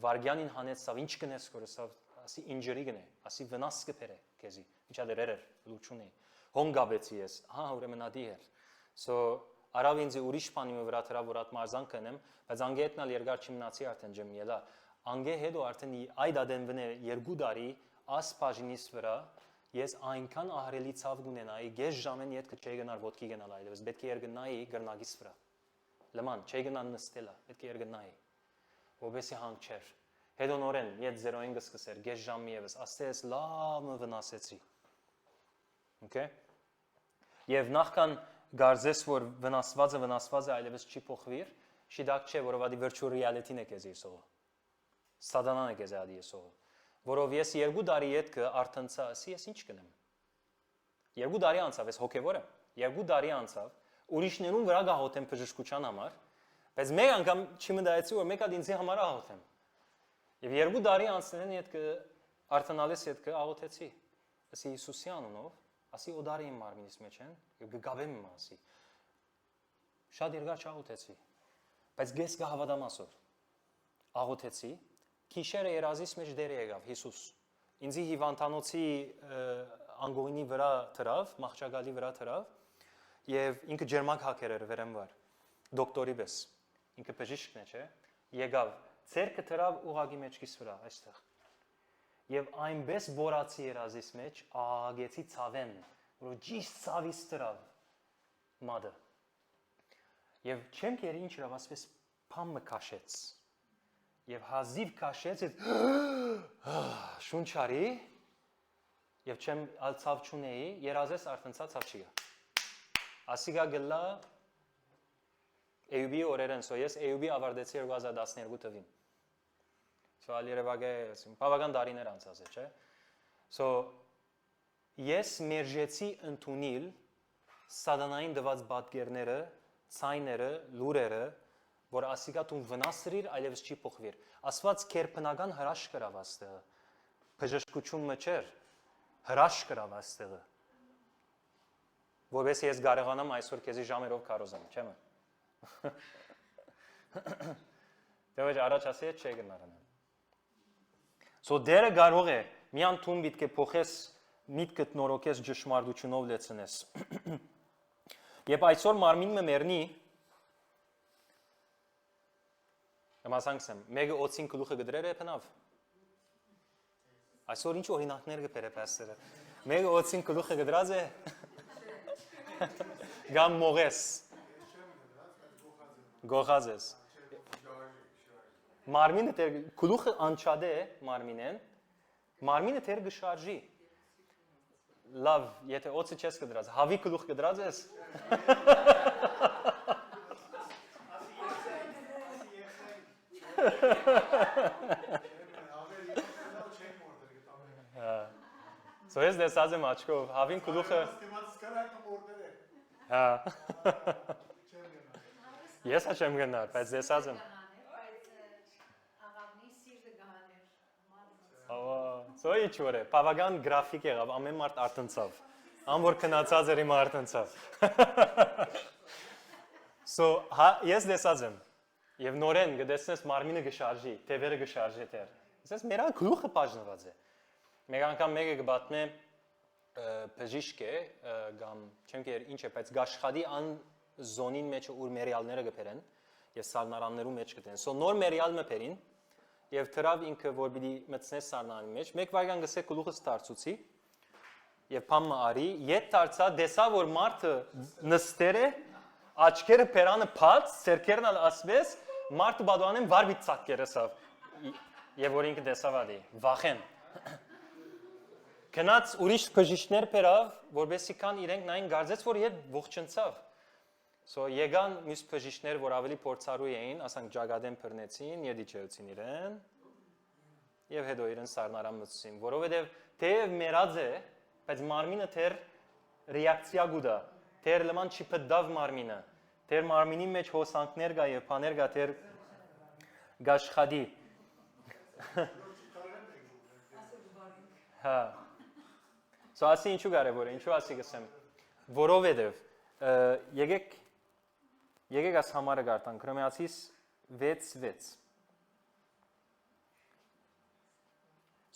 Վարգյանին հանեցավ, ինչ կնես կորսավ, ասի ինջերի գնե, ասի վնաս կփերե քեզի։ Ինչա դեր էր, լուչունի։ Հոնգաբեցի ես, հա, ուրեմն ադի էր։ So արավ ինձ ուրիշ բանի վրա դրա որ at մարզան կնեմ, բայց անգե ետնալ երկար չմնացի արդեն ջեմ ելա։ Անգե հետո արդեն այդ ադեն վնե 2 տարի աս բաժինիս վրա ես այնքան ահրելի ցավ ունենայի, գեշ ժամեն իդ չէի գնալ ոտքի գնալ այլևս, պետք է երգնայի գրնագիս վրա։ Լման, չէի գնալ նստելա, պետք է երգնայի։ Որովհետեւ հանք չէր։ Հետո նորեն իդ 0-ին կսկսեր, գեշ ժամի եւս, աստես լավ վնասեցի։ Okay։ Եվ նախքան գարձես որ վնասվածը այլևս չի փոխվիր, շիդակ չէ, որովհետեւ virtual reality-ն է քեզ եսողը։ Սատանան է քեզ ադի եսողը։ Որով ես 2 տարի յետքը արթնցա, ասի ես ինչ կնեմ։ 2 տարի անցավ, ես հոգևոր եմ։ 2 տարի անցավ, ուրիշներուն վրա գահոթեմ բժշկության համար, բայց մեկ անգամ չմտածեցի որ մեկ հատ ինձի համար ահոթեմ։ Եվ 2 տարի անցնելն յետքը արթնալես յետքը ահոթեցի։ Ասի Հիսուսի անունով, ասի օդարի իմ մարմինիս մեջ են, եւ գգավեմ իմ ասի։ Շատ երկար չահոթեցի։ Բայց գես կհավատամ ասոր։ Ահոթեցի, քիշերը երազիս մեջ դեր եկավ Հիսուս։ Ինձի հիվանդանոցի անգողինի վրա թրավ, մահճագալի վրա թրավ, եւ ինքը ջերմակ հակեր էր վերեմվար։ Դոկտորի պես։ Ինքը բժիշկն է, չէ՞։ Եկավ, ցերկը թրավ ուղագի մեջքիս վրա, այստեղ։ Եվ այնպես բորացի երազիս մեջ աղագեցի ցավեն, որ ճիշտ ցավից թրավ մադը։ Եվ չեմ կերի ինչ հրավ, ասպես փամը քաշեց։ Եվ հազիվ քաշեց, շունչարի, եւ չեմ ալցավ չունեի, երազես արտնցա ցավ չի գա։ Ասիգա գլա Էյուբի օրերեն, so ես Էյուբի ավարտեցի 2012 թվին։ So ալերևագե, բավական տարիներ անցած է, չէ։ So ես մերժեցի ընդունել սատանային դված պատկերները, ցայները, լուրերը, որ ասիկա դու վնասրիր, այլևս չի փոխվիր։ Աստված քերբնական հրաշք կրավ աստեղը։ Բժշկություն մջեր, հրաշք կրավ աստեղը։ Որպես ես կարողանամ այսօր քեզի ժամերով կարոզեմ, չեմ։ Դե ոչ առաջ ասի է չէ գնարան։ So դերը կարող է միան տուն պիտի փոխես միտքդ նորոգես ճշմարտությունով լեցնես։ Եվ այսօր մարմինը մեռնի։ Համասանքսեմ, մեկը օծին գլուխը գդրեր է փնավ։ Այսօր ինչ օրինակներ կբերե պաստերը։ Մեկը օծին գլուխը գդրած է։ Գամ մողես։ Գողած ես։ Մարմինը դեր գլուխը անչադե է մարմինեն։ Մարմինը դեր գշարժի։ Լավ, եթե օծը չես կդրած, հավի գլուխ կդրած ես։ So ես դեսած եմ աչքով, հավին գլուխը։ Հա։ Ես հաշեմ գնար, բայց դեսած եմ։ So ինչ որ է, բավական գրաֆիկ եղավ, ամեն մարդ արտնցավ։ Ամոր քնացած էր իմ արտնցավ։ So ես դեսած եմ։ Եվ նորեն գտեսնես մարմինը գշարժի, թևերը գշարժի դեր։ Ասես մերան գլուխը բաժնված է։ Մեկ անգամ մեկը կբատնե բժիշկ է, կամ չեմ գիտեր ինչ է, բայց գաշխադի ան զոնին մեջ ուր մերիալները կբերեն, եւ սառնարաններու մեջ կտեն։ So նոր մերիալ մը բերին։ Եվ թրավ ինքը որ պիտի մտցնես սառնարանի մեջ, մեկ վայրկյան գսե գլուխս դարձուցի եւ փամը արի, ետ դարձա, դեսա որ մարդը նստեր է, աչքերը բերանը փած, ցերկերն ալ ասվես, մարդը բադուանեն վարվի ցակերեսավ։ Եվ որ ինքը դեսավադի, վախեն։ Գնաց ուրիշ բժիշկներ բերավ, որբեսի կան իրենք նային գարձեց, որ իդ ողջնցավ։ So եկան մյուս բժիշկներ, որ ավելի փորձառու էին, ասենք ջագադեն բռնեցին, եդիջեցին իրեն, եւ հետո իրեն սառնարան մտցին, որովհետեւ թեև մեռած է, բայց մարմինը թեր ռեակցիա գուտա, թեր լման չի փդավ մարմինը, թեր մարմինի մեջ հոսանքներ կա եւ բաներ կա, թեր գաշխադի։ Հա։ So ասի ինչու կարևոր է, ինչու ասի գսեմ, որովհետեւ Եկեք աս համարը գարտան, Հռոմեացիս 6:6։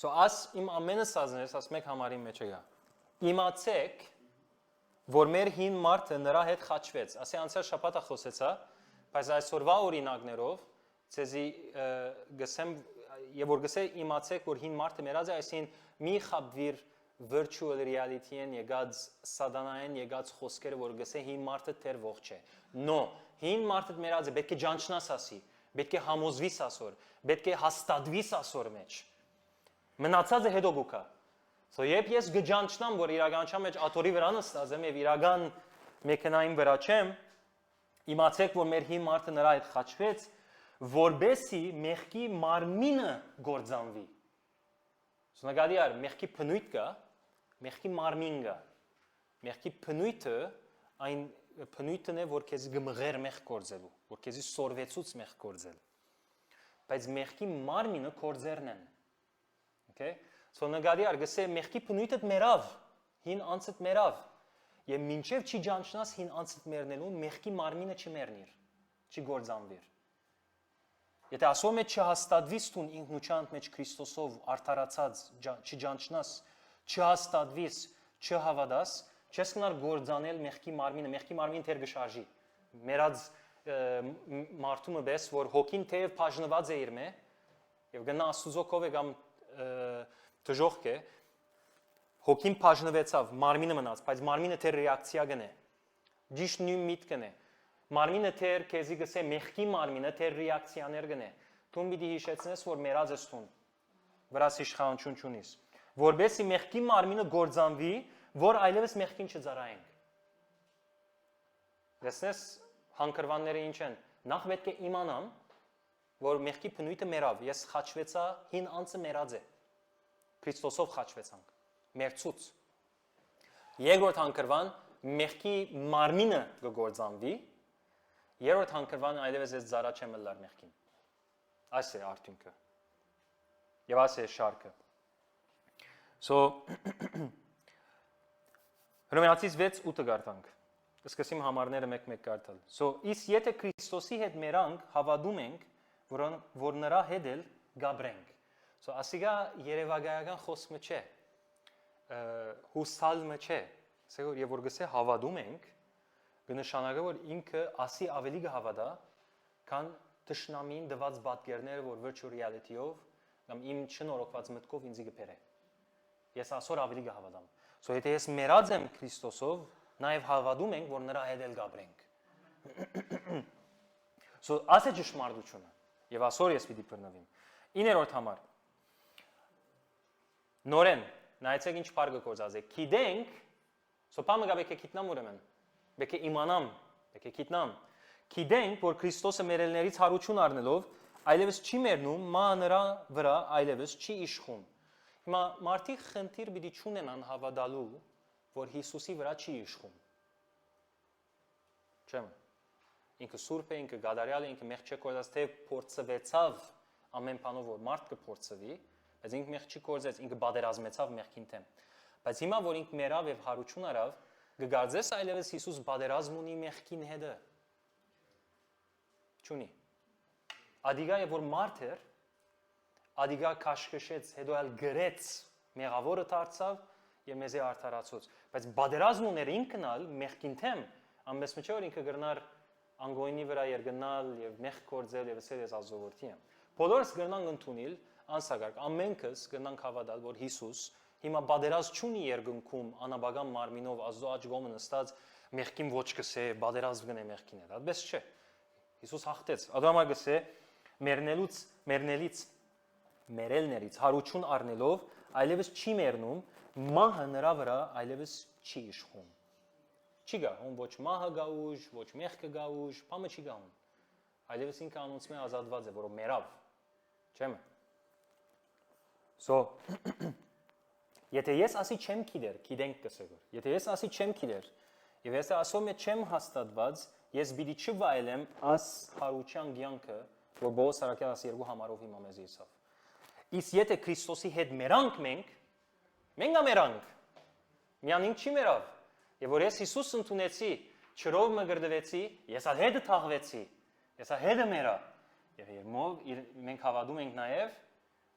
So աս իմ ամենը սազներս, աս մեկ համարի մեջ է գա։ Իմացեք, որ մեր հին մարդը նրա հետ խաչվեց։ Ասի անցյալ շաբաթը խոսեցա, բայց այսօրվա օրինակներով ցեզի գսեմ եւ որ գսե իմացեք, որ հին մարդը մեռած է, այսին մի խաբվիր virtual reality-ին եկած սատանային եկած խոսքերը, որ գսե հին մարդը թեր ողջ է։ No, հին մարդը մեռած է, պետք է ճանչնաս ասի, պետք է համոզվիս ասոր, պետք է հաստատվիս ասոր մեջ։ Մնացածը հետո գուկա։ So երբ ես գճանչնամ, որ իրականության մեջ աթորի վրա նստած եմ եւ իրական մեքենային վրա չեմ, իմացեք, որ մեր հին մարդը նրա հետ խաչվեց, որբեսի մեղքի մարմինը գործանվի։ So նկատի առ, մեղքի բնույթ կա, մեղքի մարմին կա։ Մեղքի բնույթը այն բնույթն է, որ քեզ գմղեր մեղ գործելու, որ քեզի սորվեցուց մեղ գործել։ Բայց մեղքի մարմինը գործերն են։ Okay? So նկատի առ, գսե մեղքի բնույթը մեռավ, հին անցդ մեռավ։ Եվ մինչև չի ճանչնաս հին անցդ մեռնելու, մեղքի մարմինը չմեռնիր, չի գործանվիր։ Եթե ասոր մեջ չհաստատվիս տուն ինքնության մեջ Քրիստոսով արդարացած չճանչնաս, չհաստատվիս, չհավատաս, չես կնար գործանել մեղքի մարմինը թեր գշարժի։ Մերած մարդումը բես, որ հոգին թեև բաժնված է իր մե, եւ գնա Աստուծոքով է կամ դժոխք է, հոգին բաժնվեցավ, մարմինը մնաց, բայց մարմինը թեր ռեակցիա գնե։ Ճիշտ նույն միտքն է։ Մարմինը թեր քեզի գսե մեղքի մարմինը թեր ռեակցիաներ գնե։ Դու պիտի հիշեցնես, որ մեռած ես տուն։ Վրաս իշխանություն չունիս։ Որբեսի մեղքի մարմինը գործանվի, որ այլևս մեղքին չծարայենք։ Դեսնես հանգրվանները ինչ են։ Նախ պետք է իմանամ, որ մեղքի բնույթը մեռավ։ Ես խաչվեցա, հին անձը մեռած է։ Քրիստոսով խաչվեցանք։ Մերցուց։ Երկրորդ հանգրվան մեղքի մարմինը կգործանվի, Երրորդ հանգրվանը այլևս ես ծառա չեմ լար մեղքին։ Այս է արդյունքը։ Եվ այս է շարքը։ So Հռոմեացիս 6:8 գարտանք։ Սկսեմ համարները մեկ-մեկ կարդալ։ So իսկ եթե Քրիստոսի հետ մերանք հավատում ենք, որ նրա հետ էլ գաբրենք։ So ասիգա երևակայական խոսքը չէ։ Հուսալը չէ։ Սեգոր եւ որ գսե հավատում ենք, կնշանակի որ ինքը ասի ավելի կհավատա, քան տշնամին դված պատկերները, որ virtual reality-ով կամ իմ չնորոգված մտքով ինձ կփերե։ Ես ասոր ավելի կհավատամ։ So եթե ես մեռած եմ Քրիստոսով, նաև հավատում ենք, որ նրա հետ էլ գաբրենք։ So ասե ճշմարտությունը։ Եվ ասոր ես պիտի բռնվեմ։ 9-րդ համար։ Նորեն, նայեցեք ինչ բարգը կործած է։ Գիտենք, so բամը գաբեք է գիտնամ ուրեմն։ Բեկե իմանամ, բեկե գիտնամ։ Գիտենք, որ Քրիստոսը մերելներից հարություն առնելով, այլևս չի մեռնում, մա նրա վրա այլևս չի իշխում։ Հիմա մարդիկ խնդիր պիտի չունենան հավատալու, որ Հիսուսի վրա չի իշխում։ Չեմ։ Ինքը սուրբ է, ինքը գադարյալ է, ինքը մեղք չի կործած, թե փորձվեցավ ամեն բանով որ մարդ կփորձվի, բայց ինքը մեղք չի կործած, ինքը բادرազմեցավ մեղքին դեմ։ Բայց հիմա որ ինքը մեռավ եւ հարություն արավ, կգարձես այլևս Հիսուս բادرազմ ունի մեղքին հետը։ Չունի։ Ադիգա եւ որ մարդ էր, ադիգա քաշքշեց, հետո էլ գրեց, մեղավորը դարձավ եւ մեզի արդարացուց։ Բայց բادرազմ ուներ ինքնալ մեղքին դեմ, ամենից մեծ որ ինքը գրնար անգոյնի վրա երգնալ եւ մեղք կործել եւ ասել ես ազովորտի եմ։ Բոլորս գրնանք ընդունել անսագարկ, ամենքս գրնանք հավատալ, որ Հիսուս հիմա բادرազ չունի երկնքում անաբական մարմինով ազո աջ գոմը նստած մեղքին ոչ կսե, բادرազ գնե մեղքին հետ։ Այդպես չէ։ Հիսուս հաղթեց։ Ադամը գսե մերելներից հարություն առնելով այլևս չի մեռնում, մահը նրա վրա այլևս չի իշխում։ Չի գա, ում ոչ մահը գա ուժ, ոչ մեղքը գա ուժ, բամը չի գա ում։ Այլևս ինքը անոնցմե ազատված է, որով մեռավ։ Չեմ։ So եթե ես ասի չեմ գիտեր, գիտենք կսեգոր։ Եթե ես ասի չեմ գիտեր, եւ ես ասում եմ չեմ հաստատված, ես պիտի չվայելեմ աս հարության ցանկը, որ Բողոս Սարակյանը ասի երկու համարով հիմա մեզ եսավ։ Իսկ եթե Քրիստոսի հետ մերանք մենք ամերանք։ Միանին չի մերավ։ Եվ որ ես Հիսուս ընդունեցի, չրով մգրդվեցի, ես ալ հետը թաղվեցի, ես ալ հետը մերա։ Եվ երմով մենք հավատում ենք նաև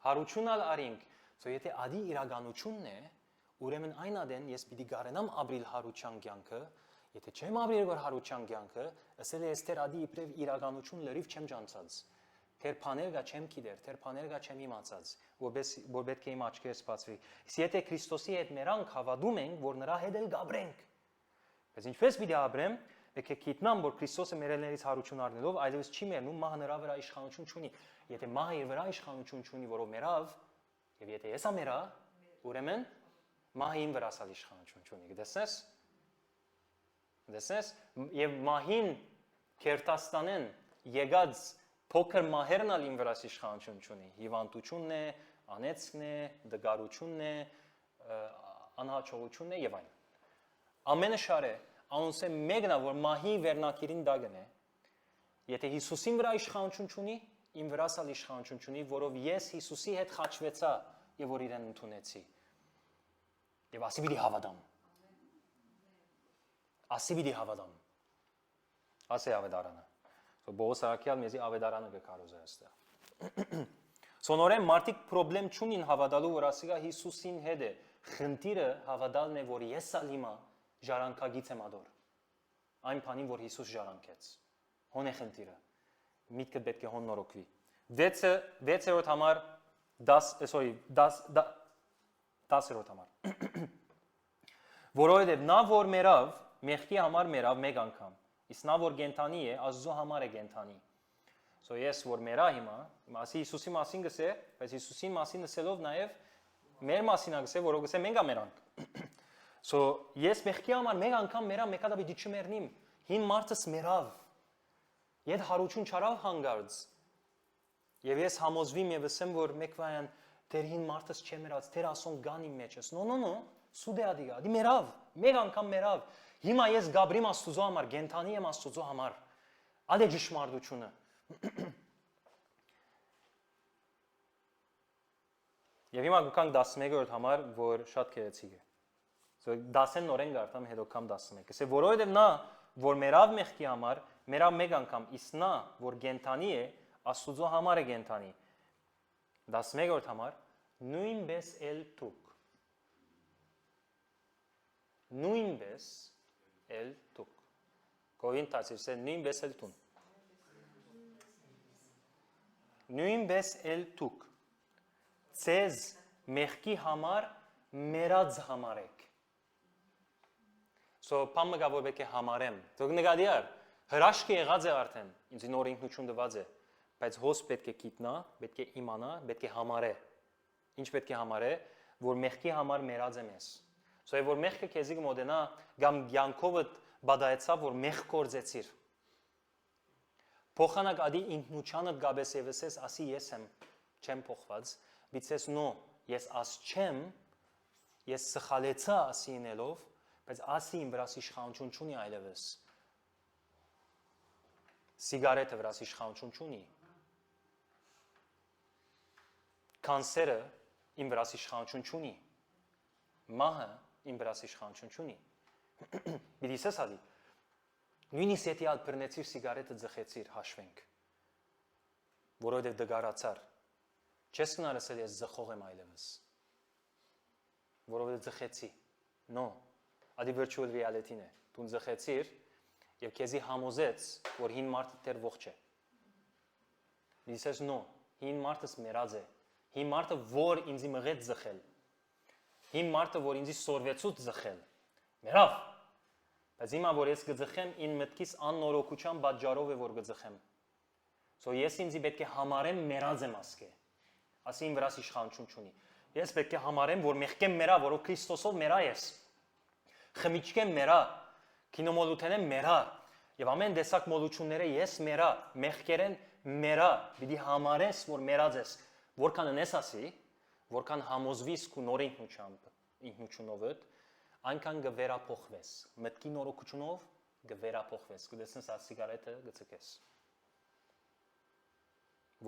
հարությունալ արինք։ So եթե ադի իրականությունն է, ուրեմն այն ադեն ես պիտի գարենամ ապրիլ հարության կյանքը, եթե չեմ ապրիլ որ հարության կյանքը, ասել ես թեր ադի իբրև իրականություն լրիվ չեմ ջանցած։ Թեր փաներգա չեմ գիտեր, թեր փաներգա չեմ իմացած, որ պետք է իմ աչքերս բացվի։ Իսկ եթե Քրիստոսի հետ մերանք հավատում ենք, որ նրա հետ էլ գաբրենք։ Բայց ինչպես պիտի ապրեմ, պետք է գիտնամ, որ Քրիստոսը մերելներից հարություն առնելով այլևս չի մեռնում, մահը նրա վրա իշխանություն չունի։ Եթե մահը իր վրա իշխանություն չունի, որով մեռավ, եւ եթե ես ամերա, ուրեմն մահը իմ վրա սալ իշխանություն չունի։ Գտեսնես։ Դեսնես եւ մահին Քերտաստանեն եկած փոքր մահերն ալ իմ վրա իշխանություն չունի։ Հիվանդությունն է, անեծքն է, դգարությունն է, անհաջողությունն է եւ այլն։ Ամենը շարը անոնց է մեկնա որ մահի վերնակիրին դագն է։ Եթե Հիսուսին վրա իշխանություն չունի, իմ վրա սալ իշխանություն չունի, որով ես Հիսուսի հետ խաչվեցա եւ որ իրեն ընդունեցի։ Եվ ասի պիտի հավատամ։ Ասի պիտի հավատամ։ Ասի ավետարանը։ So Բողոս Սարակյանը մեզի ավետարանը կկարոզե այստեղ։ Սոնորեն մարդիկ խնդրեմ չունին հավատալու որ ասիգա Հիսուսին հետ է։ Խնդիրը հավատալն է որ ես ալ հիմա ժառանգագից եմ ադոր։ Այն բանին որ Հիսուս ժառանգեց։ Հոն է խնդիրը։ Միտքը պետք է հոն նորոգվի։ 6-րդ համար 10-րդ համար։ Որովհետև նա որ մեռավ, մեղքի համար մեռավ մեկ անգամ։ Իսկ նա որ գենթանի է, Աստծո համար է գենթանի։ So ես որ մեռա հիմա, ասի Հիսուսի մասին գսե, բայց Հիսուսի մասին ասելով նաև մեր մասին գսե, որով գսե մենք ամերանք։ So ես մեղքի համար մեկ անգամ մեռա, մեկ հատ պիտի չմեռնիմ։ Հին մարդս մեռավ։ Եդ հարություն չարավ հանգարց։ Եվ ես համոզվիմ եւ ասեմ որ մեկ վայան դեր հին մարդս չմեռած, դեր ասոն գան իմ մեջս։ No, սուդե ադիգա, դի մեռավ, մեկ անգամ մեռավ։ Հիմա ես Գաբրիմ Աստուծո համար, գենթանի եմ Աստուծո համար։ Ալ է ճշմարտությունը։ Եվ հիմա գուքանք 11-րդ համար, որ շատ քերեցիկ է։ So 10-ն նորեն գարտամ, հետո կամ 11։ Ասե որովհետև նա, որ մերավ մեղքի համար, մերավ մեկ անգամ, իսկ նա, որ գենթանի է, Աստուծո համար է գենթանի։ 11-րդ համար, նույնպես էլ դուք։ Նույնպես էլ դուք։ Կովինտացիվ, սե նույնպես էլ տուն։ Նույնպես էլ դուք։ Ձեզ մեղքի համար մերած համարեք։ So պամը գա որ պետք է համարեմ։ Դուք նկատիար, հրաշքը եղած է արդեն, ինձ նոր ինքնություն տված է, բայց հոս պետք է գիտնա, պետք է իմանա, պետք է համարե։ Ինչ պետք է համարե, որ մեղքի համար մերած եմ ես։ So որ մեղքը քեզի կմոտենա, կամ յանքովդ բադայեցավ, որ մեղ կործեցիր։ Փոխանակ ադի ինքնությանդ գաբես եւսես, ասի ես եմ, չեմ փոխված, բիցես նո, ես աս չեմ, ես սխալեցա ասի ինելով, բայց ասի իմ վրաս իշխանություն չունի այլևս։ Սիգարետը վրաս իշխանություն չունի։ Կանսերը իմ վրաս իշխանություն չունի։ Մահը իմ վրաս իշխանություն չունի։ Պիտի սես ադի։ Նույնիսկ եթե ալ բռնեցիր սիգարետը ձխեցիր հաշվենք։ Որովհետև դգարացար։ Չես գնալ ասել ես ձխող եմ այլևս։ Որովհետև ձխեցի։ No, ադի virtual reality-ն է։ Դու ձխեցիր եւ քեզի համոզեց, որ հին մարդը դեռ ողջ է։ Դիսես no, հին մարդս մեռած է։ Հին մարդը որ ինձի մղեց ձխել։ Հին մարդը որ ինձի սորվեցուց ձխել։ Մեռավ։ Բայց հիմա որ ես գծխեմ ին մտքիս աննորոգության պատճառով է որ գծխեմ։ So ես ինձի պետք է համարեմ մեռած եմ ասկե։ Ասի իմ վրաս իշխանություն չունի։ Ես պետք է համարեմ որ մեղքեմ մեռա, որով Քրիստոսով մեռա ես։ Խմիչքեմ մեռա, քինոմոլութենեմ մեռա, եւ ամեն տեսակ մոլությունները ես մեռա, մեղքերեն մեռա, պիտի համարես որ մեռած ես։ Որքան ես ասի, որքան համոզվիս քու նոր ինքնությունով, այնքան գվերափոխվես։ Մտքի նորոգությունով գվերափոխվես։ Կտեսնես այս սիգարետը գցկես։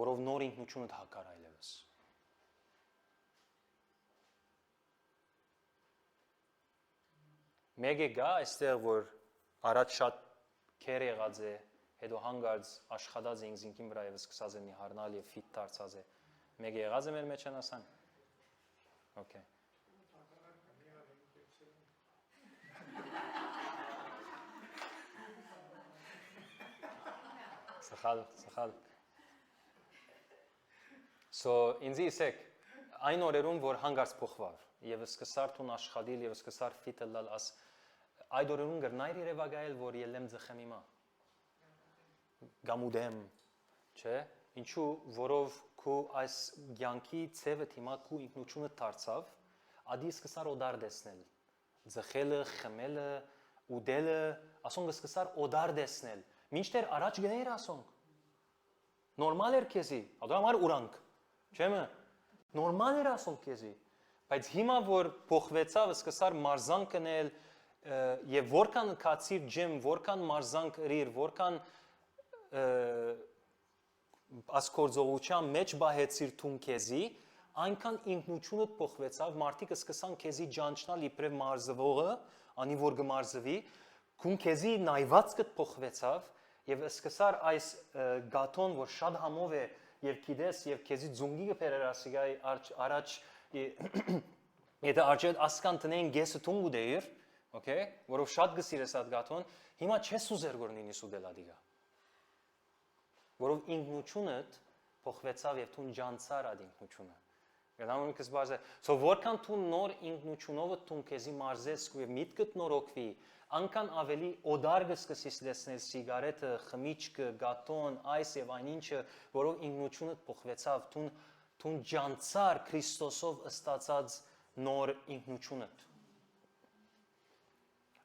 Որով նոր ինքնությունդ հակար այլևս։ Մեկ է գա այստեղ որ առաջ շատ քեր եղած է, հետո հանգարց աշխատած է ինքին վրա եւ սկսած է նիհարնալ եւ ֆիտ դարձած է։ Մեկ է եղած է մեր մեջ անասան։ Okay. Սխալ։ So ինձի իսեք այն օրերում որ հանգարց փոխվավ եւ սկսար տուն աշխատել եւ սկսար ֆիտը լալ աս այդ օրերում գրնայր երևակայել որ ելեմ ձխեմ հիմա գամուդեմ չէ ինչու որով քու այս ցանկի ցևը հիմա քու ինքնությունը դարձավ ադի սկսար օդար դեսնել ձխելը խմելը ուդելը ասոնք սկսար օդար դեսնել մինչդեռ առաջ գներ ասոնք նորմալ էր քեզի ադու համար ուրանք չեմը նորմալ էր ասոնք քեզի բայց հիմա որ փոխվեցավ սկսար մարզանք կնել եւ որքան կացիր ջեմ որքան մարզանք ռիր որքան ասկորձողության մեջ բահեցիր թուն քեզի այնքան ինքնությունդ փոխվեցավ մարդիկը սկսան քեզի ջանչնալ իբրև մարզվողը անի որ գմարզվի քուն քեզի նայված կփոխվեցավ եւ սկսար այս գաթոն որ շատ համով է եւ գիտես եւ քեզի ձունգի կփերասիգայ առաջ եթե արջետ ասկան տնեն գեսը թունգու դեիր okay որով շատ գսիրես այդ գաթոն հիմա չես ուզեր որ նույնիսկ ուդել ադիգա որով ինքնությունդ փոխվեցավ եւ թուն ջանցար այդ ինքնությունը գտանում ես բաժը so որքան թու նոր ինքնությունով թուն քեզի մարզես ու միտքդ նորոգվի անկան ավելի օդար գսկսես լեսնել սիգարետը խմիչքը գաթոն այս եւ այնինչը որով ինքնությունդ փոխվեցավ թուն ջանցար Քրիստոսով ըստացած նոր ինքնությունդ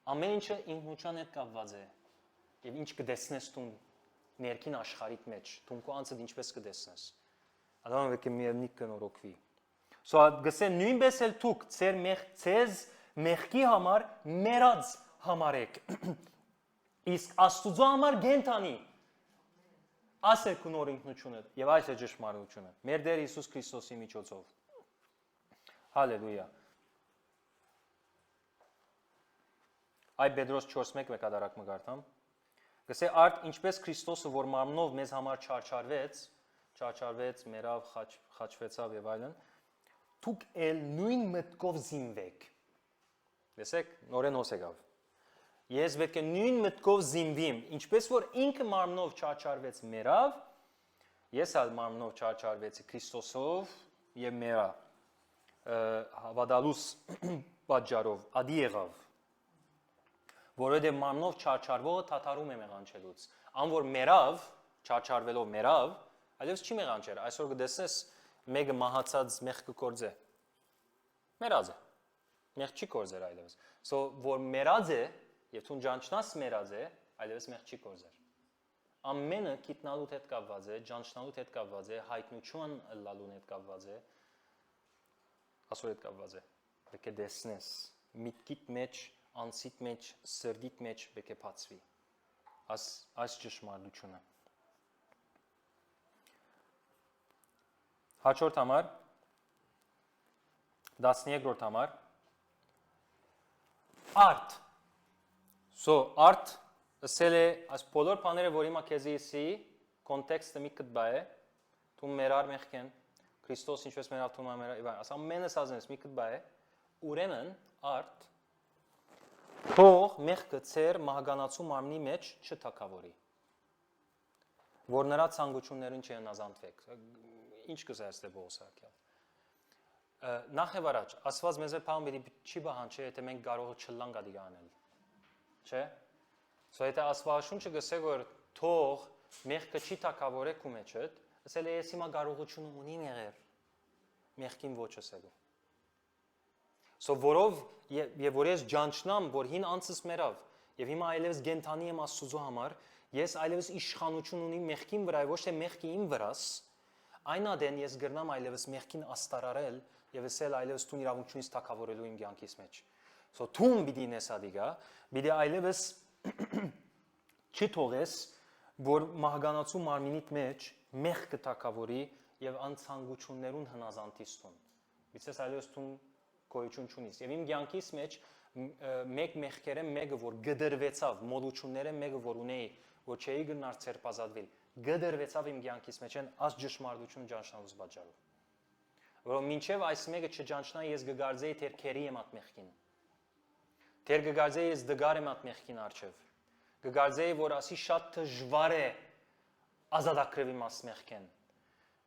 ամեն ինչը ինքնության հետ կապված է եւ ինչ կդեսնես թուն ներքին աշխարհիդ մեջ թուն քո անձը ինչպես կդեսնես ադամ եկե միևնիկ կնորոգվի so գսեն նույնպես էլ դուք ձեզ մեղքի համար մեռած համարեք իսկ Աստուծո համար գենթանի Ասե քո նոր ինքնությունը եւ այս է ճշմարտությունը։ Մեր Տեր Հիսուս Քրիստոսի միջոցով։ Հալելույա։ Այ Պետրոս 4:1 մեկադարակ մգարտամ։ Գսե արդ ինչպես Քրիստոսը որ մարմնով մեզ համար չարչարվեց, մերավ, խաչվեցավ եւ այլն, դուք էլ նույն մտքով զինվեք։ Լսեք, նորեն հոս եկավ։ Ես պետք է նույն մտքով զինվեմ, ինչպես որ ինքը մարմնով չարչարվեց մերավ, ես ալ մարմնով չարչարվեցի Քրիստոսով եւ մերա հավատալուս պատճառով ադի եղավ։ Որովհետև մարմնով չարչարվողը թաթարում է մեղանչելուց։ Ան որ մերավ, չարչարվելով մերավ, այլևս չի մեղանչեր։ Այսօր կտեսնես մեկը մահացած մեղ կկործե։ Մերած է։ Մեղ չի կործեր այլևս։ So որ մերած է, եւ ցուն ջանչնաս մերած է, այլևս մեղ չի կործեր։ Ամենը գիտնալու հետ կապված է, ջանչնալու հետ կապված է, հայտնություն լալու հետ կապված է, ասոր հետ կապված է։ Պետք է տեսնես միտքիդ մեջ անցիդ մեջ, սրդիդ մեջ պետք է բացվի։ Այս ճշմարտությունը։ Հաջորդ համար 13-րդ համար արդ։ So արդ ասել է այս բոլոր բաները, որ հիմա քեզի իսի կոնտեքստը մի կտբա է, դու մերար մեղքեն, Քրիստոս ինչպես մերավ դու մերար, այս ամենը սազնես մի կտբա է, ուրեմն արդ թող մեղքը ծեր մահկանացու մարմնի մեջ չթակավորի, որ նրա ցանկություններին չհնազանդվեք։ Ինչ կսա այստեղ Պողոսյանը։ Նախ եւ առաջ, Աստված մեզ բան պիտի չի բանջի, եթե մենք կարող չլանք ադի անել։ Չէ՞։ Սա եթե Աստվածաշունչը գսե որ թող մեղքը չի թակավորե քու մեջդ, ասել է ես հիմա կարողություն ունիմ եղեր մեղքին ոչ ասելու։ So որով եւ որ ես ջանչնամ, որ հին անցս մերավ եւ հիմա այլևս գենթանի եմ Աստծո համար, ես այլևս իշխանություն ունիմ մեղքին վրա, ոչ թե մեղքի իմ վրաս, այն ադեն ես գրնամ այլևս մեղքին աստարարել եւ ասել այլևս դու իրավունքից թակավորելու իմ կյանքից մեջ։ So դու պիտի նես ադիգա, պիտի այլևս չթողես, որ մահկանացու մարմինիդ մեջ մեղքը թակավորի եւ անցանկություններուն հնազանդիստուն։ Իսկ այլևս դու գոյություն չունիս։ Եվ իմ կյանքիս մեջ մեկ մեղքերը մեկը որ գդրվեցավ, մոլությունները մեկը որ ունեի, որ չէի գնար ցերպազատվել, գդրվեցավ իմ կյանքիս մեջ են աս ճշմարտություն ջանչնալուց պատճառով։ Որով մինչև այս մեկը չջանչնա ես գգարձեի թեր քերի եմ at մեղքին։ Թեր գգարձեի ես դգար եմ at մեղքին արչև։ Գգարձեի որ ասի շատ դժվար է ազատագրվի մաս մեղքեն։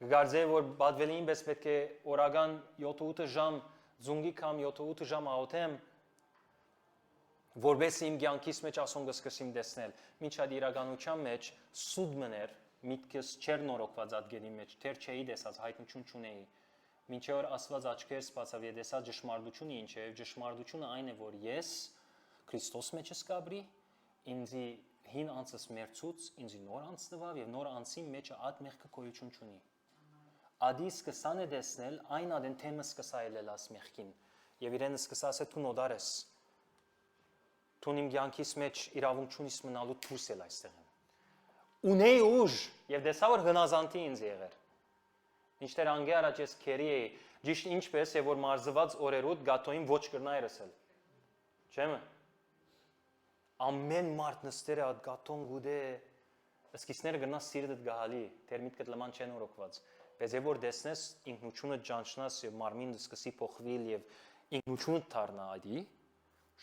Գգարձեի որ բադվելին պես պետք է օրական 7-8 ժամ Զունգի կամ 7-8 ժամ աղոթեմ, որպես իմ կյանքիս մեջ ասոն կսկսեմ տեսնել, մինչ այդ իրականության մեջ սուտ մներ, միտքս չեր նորոգված ադգերի մեջ, թեր չէի տեսած, հայտնություն չունեի, մինչ որ Աստված աչքերս բացավ եւ տեսա ճշմարտությունը ինչ է, ճշմարտությունը այն է, որ ես Քրիստոս մեջս կաբրի, ինձի հին անցս մերցուց, ինձի նոր անց տվավ եւ նոր անցի մեջ ад մեղքը գոյություն չունի։ Ադի սկսան է տեսնել, այն ադեն թեմը սկսա ելել աս մեղքին, եւ իրեն սկսա ասել դու նոդար ես, դու իմ կյանքիս մեջ իրավունք չունիս մնալու դուրս էլ այստեղ եմ։ Ունեի ուժ եւ դեսա որ հնազանդի ինձ եղեր։ Ինչտեր անգե առաջ ես քերի էի, ճիշտ ինչպես է որ մարզված օրերուտ գաթոին ոչ կրնա երսել։ Չէ՞մը։ Ամեն մարդ նստերը այդ գաթոն գուդե, սկիզները գնա սիրտդ գահալի, թեր միտքդ լման չեն օրոքված։ Բայց եւ որ տեսնես ինքնությունը ջանչնաս եւ մարմինը սկսի փոխվել եւ ինքնությունը դառնա այդի,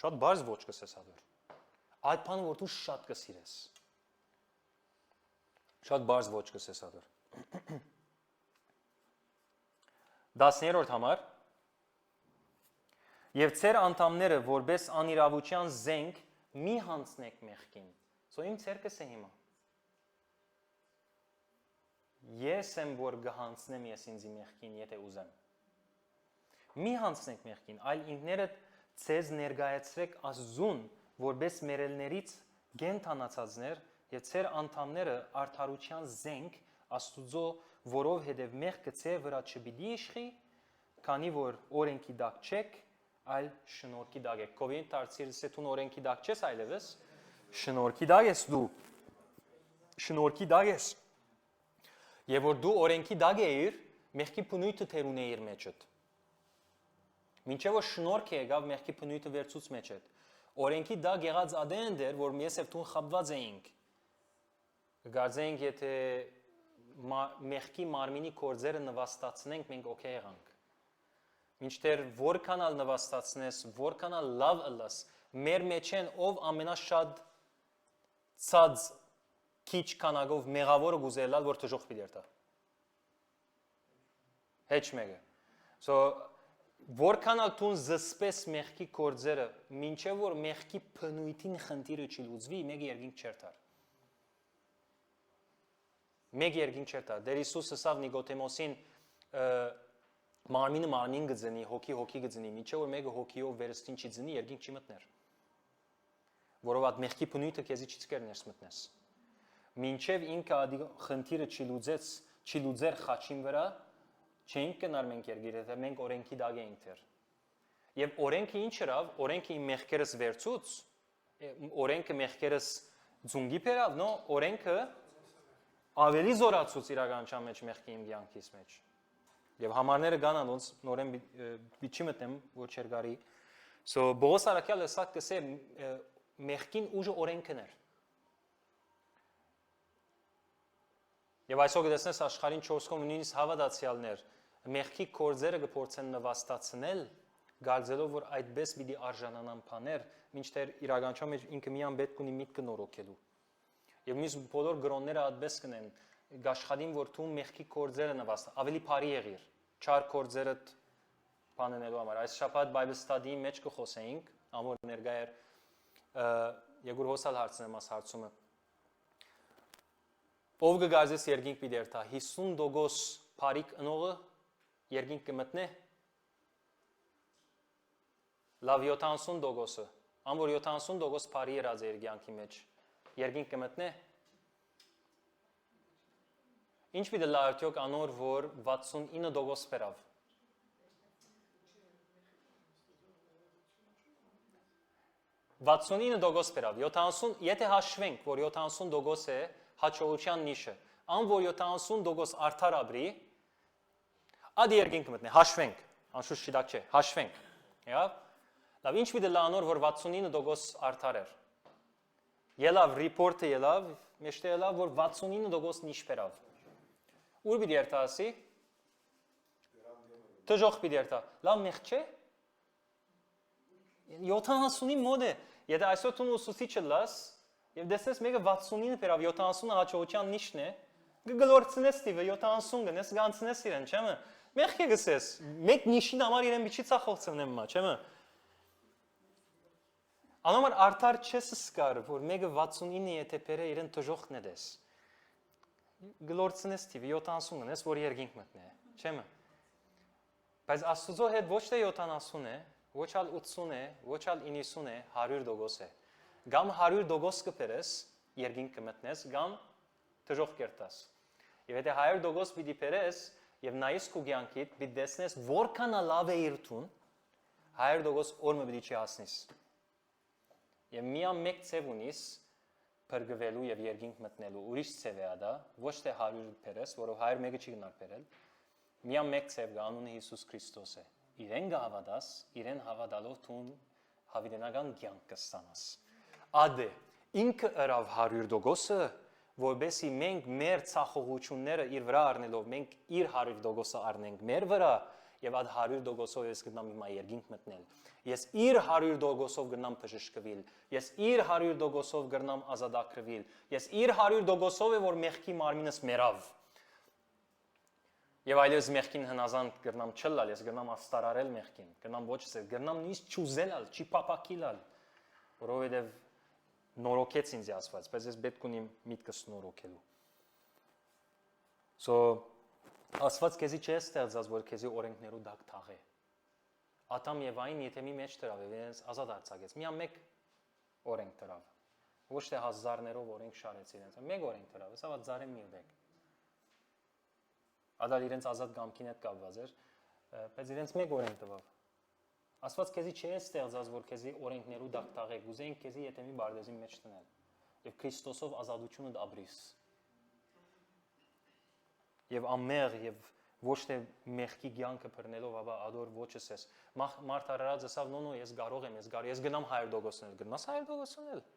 շատ բարձ ոչ կսես ադոր։ Այդ բանը որ դու շատ կսիրես։ Շատ բարձ ոչ կսես ադոր։ 10-րդ համար եւ ծեր անդամները որպես անիրավության զենք մի հանցնեք մեղքին։ So իմ ցերկս է հիմա։ Ես եմ որ գհանցնեմ ես ինձի մեղքին, եթե ուզեմ։ Մի հանցնեք մեղքին, այլ ինքներդ ցեզ ներգայացրեք Աստծուն, որպես մերելներից գենթանացածներ եւ ծեր անդամները արդարության զենք Աստուծո, որովհետեւ մեղքը ցեր վրա չպիտի իշխի, քանի որ օրենքի դակ չեք, այլ շնորհքի դակ եք։ Կովին դարձիրս է դու օրենքի դակ չես այլևս, շնորհքի դակ ես դու։ Շնորհքի դակ ես։ Եվ որ դու օրենքի դագ էիր, մեղքի բնույթը թեր ունեիր մեջդ։ Մինչև որ շնորհքը եկավ մեղքի բնույթը վերցուց մեջդ։ Օրենքի դագ եղած ադեն դեր, որ ես եւ դու խաբված էինք։ Գարձենք, եթե մեղքի մարմինի կորձերը նվաստացնենք, մենք օքեյ եղանք։ Մինչդեռ որքանալ նվաստացնես, որքանալ լավ ըլլաս, մեր մեջ են ով ամենաշատ ցած քիչ քանակով մեղավորը գուզելալ, որ թժող պիտի երթա։ Հեչ մեկը։ So որքանալ դու զսպես մեղքի կորձերը, մինչև որ մեղքի բնույթին խնդիրը չի լուծվի, մեկ երկինք չերթար։ Մեկ երկինք չերթար։ Դեր Հիսուսը ասավ Նիկոդեմոսին մարմինը մարմին գծնի, հոգի գծնի, մինչև որ մեկը հոգիով վերստին չի ծնի, երկինք չի մտներ։ Որովհետև մեղքի բնույթը քեզի չի ցկեր ներս մտնես։ Մինչև ինքը խնդիրը չի լուծեր խաչին վրա, չենք կնար մենք երգիրը, թե մենք օրենքի դագ էինք թեր։ Եվ օրենքը ինչ երավ, օրենքը իմ մեղքերս վերցուց, օրենքը մեղքերս ձունգի բերավ, նո, օրենքը ավելի զորացուց իրականության մեջ մեղքի իմ կյանքիս մեջ։ Եվ համարները գանան ոնց նորեն բիչի մտնեմ, որ չեր գարի։ So Բողոս Արաքյալը սա կսե մեղքին ուժը օրենքն էր։ Եվ այսօր կտեսնես աշխարհին 4 կողմ նույնիսկ հավատացյալներ մեղքի կորձերը կփորձեն նվաստացնել, գալցելով որ այդպես պիտի արժանանան բաներ, մինչդեռ իրականության մեջ ինքը միան պետք ունի միտքը նորոգելու։ Եվ մյուս բոլոր գրոնները այդպես կնեն, գաշխատին որ դու մեղքի կորձերը նվաստա, ավելի բարի եղիր, չար կորձերդ բանենելու համար։ Այս շաբաթ Bible study-ի մեջ կխոսեինք, ամոր ներկա էր Եգուր հոսալ հարցնեմ աս հարցումը։ Ով կգարձես երկինք պիտի երթա 50% բարիք ընողը երկինք կմտնե լավ 70%-ը ամ որ 70% բարի երած է երկինքի մեջ երկինք կմտնե ինչ պիտի լա արդյոք անոր որ 69% բերավ 69% բերավ 70 եթե հաշվենք որ 70% է հաջողության նիշը ան որ 70% արդար ապրի Ադի երկինք մտնի, հաշվենք, անշուշտ շիդակ չէ, հաշվենք, եավ, լավ, ինչ պիտի լանոր, որ 69% արդար էր, ելավ, ռիպորտը ելավ, մեջտե ելավ, որ 69% նիշ բերավ, ուր պիտի երթա ասի, թժող պիտի երթա, լավ մեղ չէ, 70-ի մոդ է, եթե այսօր տուն ուսուսիչը լաս, և դեսնես մեկը 69 բերավ, 70-ը հաջողության նիշն է, գլորցնես տիվը, 70 գնես, գանցնես իրեն, չեմը, մեղք է գսես, մեկ նիշին համար իրեն բիչի ծախող ծնեմ մա, չեմը։ Անոմար արդար չես սկար, որ մեկը 69 եթե պերը իրեն թժողքն է դես։ Գլորցնես տիվը, 70 գնես, որ երկինք մտնե, չեմը։ Բայց աստուծո հետ ոչ թե 70 է, ոչ ալ 80 է, ոչ ալ 90 է, 100% է։ Գամ 100% կպերես, երկինք կմտնես, գամ թժող կերտաս։ Եվ եթե 100% պիտի պերես, և նայիս կու գյանքիտ, պիտի դեսնես որքան լավ է իրթուն, 100% օրմը պիտի չի հասնիս։ Եվ միան մեկ ծև ունիս պրգվելու և երկինք մտնելու, ուրիշ ծև է ադա, ոչ թե 100 պերես, որով 100 մեկը չի գնար պերել, միան մեկ ծև գա, անունը Հիսուս Քրիստոս է։ Իրեն գավադաս, իրեն հավադալով թուն հավիդենական գյանք կստանաս։ Ադե, ինքը ըրավ 100%-ը, որբեսի մենք մեր ծախողությունները իր վրա առնելով, մենք իր 100%-ը առնենք մեր վրա, և այդ 100%-ով ես գտնամ հիմա երկինք մտնել։ Ես իր 100%-ով գտնամ բժշկվել, ես իր 100%-ով գտնամ ազատագրվել, ես իր 100%-ով է, որ մեղքի մարմինս մերավ։ Եվ այլևս մեղքին հնազանդ գտնամ չլալ, ես գտնամ աստարարել մեղքին, գտնամ ոչ սեր, գտնամ նույնիսկ չուզելալ, չի պապակիլալ, որովհետև նորոգեց ինձ ասված, բայց ես պետք ունիմ միտքս նորոգելու։ So, ասված քեզի չէ ստեղծած, որ քեզի օրենքներու դակ թաղե։ Ադամ եւ Այն եթե մի մեջ դրավ, իրենց ազատ արձակեց։ Միան մեկ օրենք դրավ։ Ոչ թե հազարներով օրենք շարեց իրենց, մեկ օրենք դրավ, հեսա զարեմ մի ուղեք։ Ադալ իրենց ազատ գամքին հետ կապված էր, բայց իրենց մեկ օրենք տվավ։ Ասված քեզի չէ ստեղծած, որ քեզի օրենքներու դակ թաղե, գուզենք քեզի եթե մի բարդեզի մեջ տնել։ Եվ Քրիստոսով ազատությունը դաբրիս։ եւ ամեղ եւ ոչ թե մեղքի կյանքը բռնելով, ապա ադոր ոչս ես։ Մարդ արարած ասավ նո ես կարող եմ, ես գնամ 100% գնաս 100%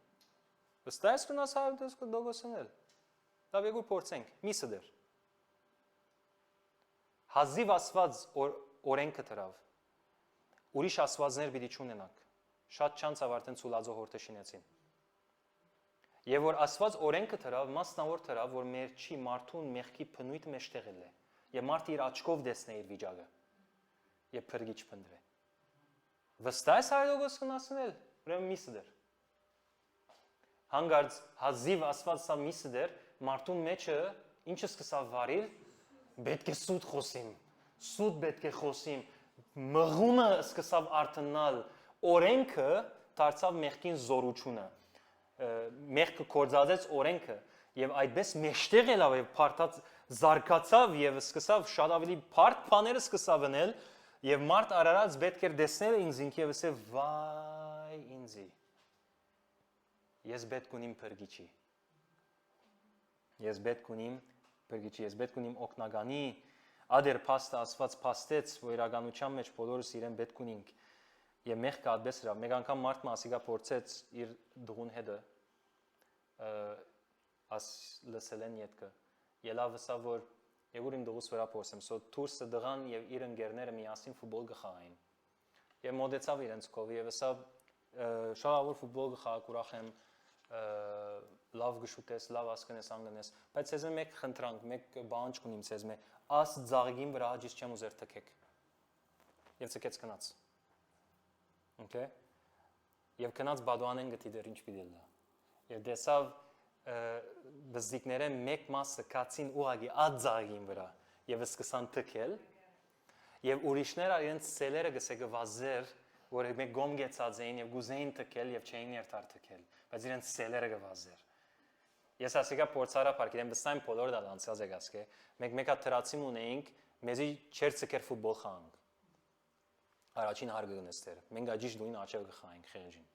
վստահ ես գնաս 100% դա վեգուր փորձենք միսը դեր հազիվ ասված օրենքը դրավ ուրիշ ասվածներ պիտի չունենանք շատ չանց ավարտեն ցուլածո հորտը շինեցին եւ որ ասված օրենքը դրավ մասնավոր դրավ որ մեր չի մարդուն մեղքի բնույթը մեջտեղել է եւ մարդը իր աչքով տեսնե իր վիճակը եւ փրկիչ փնտրե վստահ ես 100% կնասնել ուրեմն միսը դեր հանգարց հազիվ ասված սա միսը դեր մարդուն մեջը ինչը սկսավ վարիլ պետք է սուտ խոսիմ սուտ պետք է խոսիմ մղումը սկսավ արտնալ օրենքը դարձավ մեղքին զորությունը մեղքը կործածեց օրենքը եւ այդպես մեջտեղ ելավ եւ փարթած զարգացավ եւ սկսավ շատ ավելի փարթ բաները սկսավ անել եւ մարդ արարած պետք էր տեսնել ինձ եւ ասել վայ ինձի ես պետք ունիմ փրկիչի ես պետք ունիմ օգնականի ադեր փաստը ասված փաստեց որ իրականության մեջ բոլորս իրեն պետք ունենք եւ մեղքը այդպես հրա մեկ անգամ մարդ մասիկա փորձեց իր դղուն հետը as լսելեն յետքը ելավ սա որ եւուր իմ դղուս վրա փորձեմ սո դուրսը դղան եւ իր ընկերները միասին ֆուտբոլ գխային եւ մոդեցավ իրենց կով եւ սա շահավոր ֆուտբոլ գխակ ուրախ եմ լավ գշուտես լավ ասկնես անգնես բայց ցեզ մեկ խնդրանք մեկ բանջ կունիմ ցեզ մե աս ծաղգին վրա հաջից չեմ ուզեր թքեք եւ ցկեց կնաց okay եւ կնաց բադուանեն գտի դեր ինչ պիտի լա եւ դեսավ բզիկները մեկ մասը կացին ուղագի ածաղին վրա եւ սկսան թքել եւ ուրիշները իրենց սելերը գսեգվազեր որ մեկ գոմ գեցած էին եւ գուզեին թքել եւ չէին երթար թքել բայց իրենց սելերը գվազեր ես ասիկա փորձարապար գիտեմ բստայն բոլոր դա անցած եկասկե մեկ-մեկա տրացիմ ունեինք մեզի չեր ցկեր ֆուտբոլ խանք առաջին հարգը գնստեր մենք աջիշ դույն աչև գխայինք խեղջին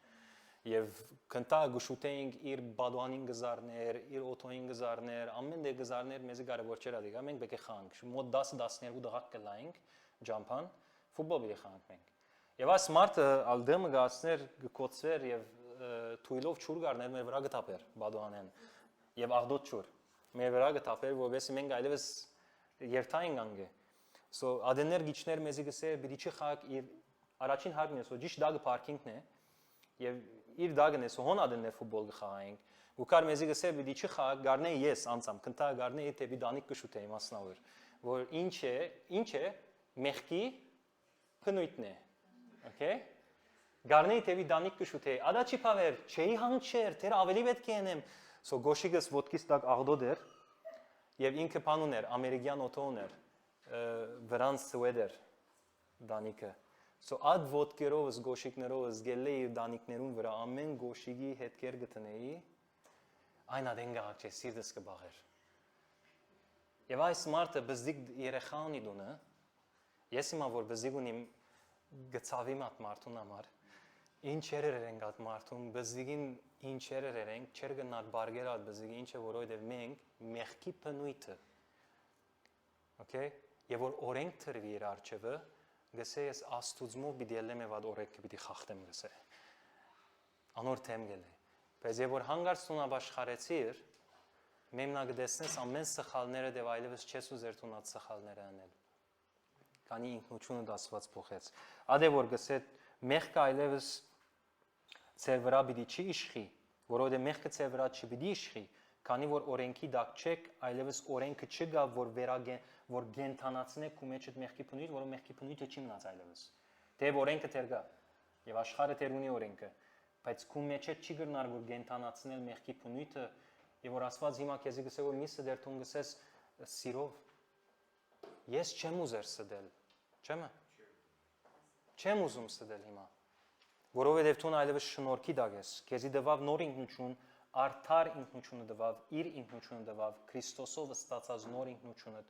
եւ կնտա գշուտեինք իր բադուանին գզարներ իր օտոին գզարներ ամեն դե գզարներ մեզի կարևոր չէր ադիգա մենք պետք է խանք մոտ 10-12 դղակ կլայինք ջամփան ֆուտբոլ պիտի խանք մենք եւ այս մարտը ալդեմը գասներ գկոցվեր եւ թույլով ճուր գարներ մեր վրա գտապեր բադուանեն եւ աղդոտ ճուր մեր վրա գտապեր որովհետեւ մենք այլևս երթային գանգե so ադեներ գիչներ մեզի գսե պիտի չի խակ իր առաջին հարգն է so ճիշտ դագը պարկինգն է եւ իր դագն է so հոն ադեններ ֆուտբոլ գխայինք ու կար մեզի գսե պիտի չի խակ գարնե ես անցամ քնտա գարնե դեպի դանիկ կշուտեի մասնավոր որ ինչ է մեղքի փնույթն է okay գարնե դեպի դանիկ կշուտեի ադա չի փավեր չէի հանչեր դեր ավելի պետք է ենեմ so գոշիկս ոդկիս տակ աղդոդեր եւ ինքը փանուներ ամերիկյան օտոներ վրանց սուեդեր դանիկը so ad vodkerov գոշիկներով զգել է իր դանիկներուն վրա ամեն գոշիկի հետքեր գտնեի այն ադենգա չէ սիրտս կբաղեր եւ այս մարտը բզդիկ երեխանի դունը ես հիմա որ բզդիկ ունիմ գծավի մատ մարտուն համար ինչեր երենք at մարտուն բզդիկին ինչեր երենք չեր գնալ բարգեր at բզդիկի ինչը որովհետեւ մենք մեղքի բնույթը okay եւ որ օրենք թրվի իր արչեվը գսե ես աստուծմով պիտի ելեմ եւ այդ օրենքը պիտի խախտեմ գսե անոր թեմ գելե բայց եւ որ հանգարց տունաբաշխարեցիր մեմնա գտեսնես ամեն սխալները դեւ այլևս չես ուզեր տունած սխալները անել քանի ինքնությունը դասված փոխեց ադե որ գսե մեղքը այլևս ծեր վրա պիտի չի իշխի որովհետեւ մեղքը ծեր վրա չի պիտի իշխի քանի որ օրենքի դակ չեք այլևս օրենքը չգա որ գենթանացնեք ու մեջ այդ մեղքի բնույթ որը մեղքի բնույթը չի մնաց այլևս դեպ օրենքը դեր գա եւ աշխարհը դեր ունի օրենքը բայց քու մեջ չի գրնար որ գենթանացնել մեղքի բնույթը եւ որ ասված հիմա քեզի գսե որ միսը դեր թուն գսես սիրով ես չեմ ուզեր սդել չեմ ուզում սդել հիմա որովհետեւ թուն այլևս շնորհքի դագես քեզի դվավ նոր ինքնություն արդար ինքնությունը դվավ իր ինքնությունը դվավ Քրիստոսով ստացած նոր ինքնությունը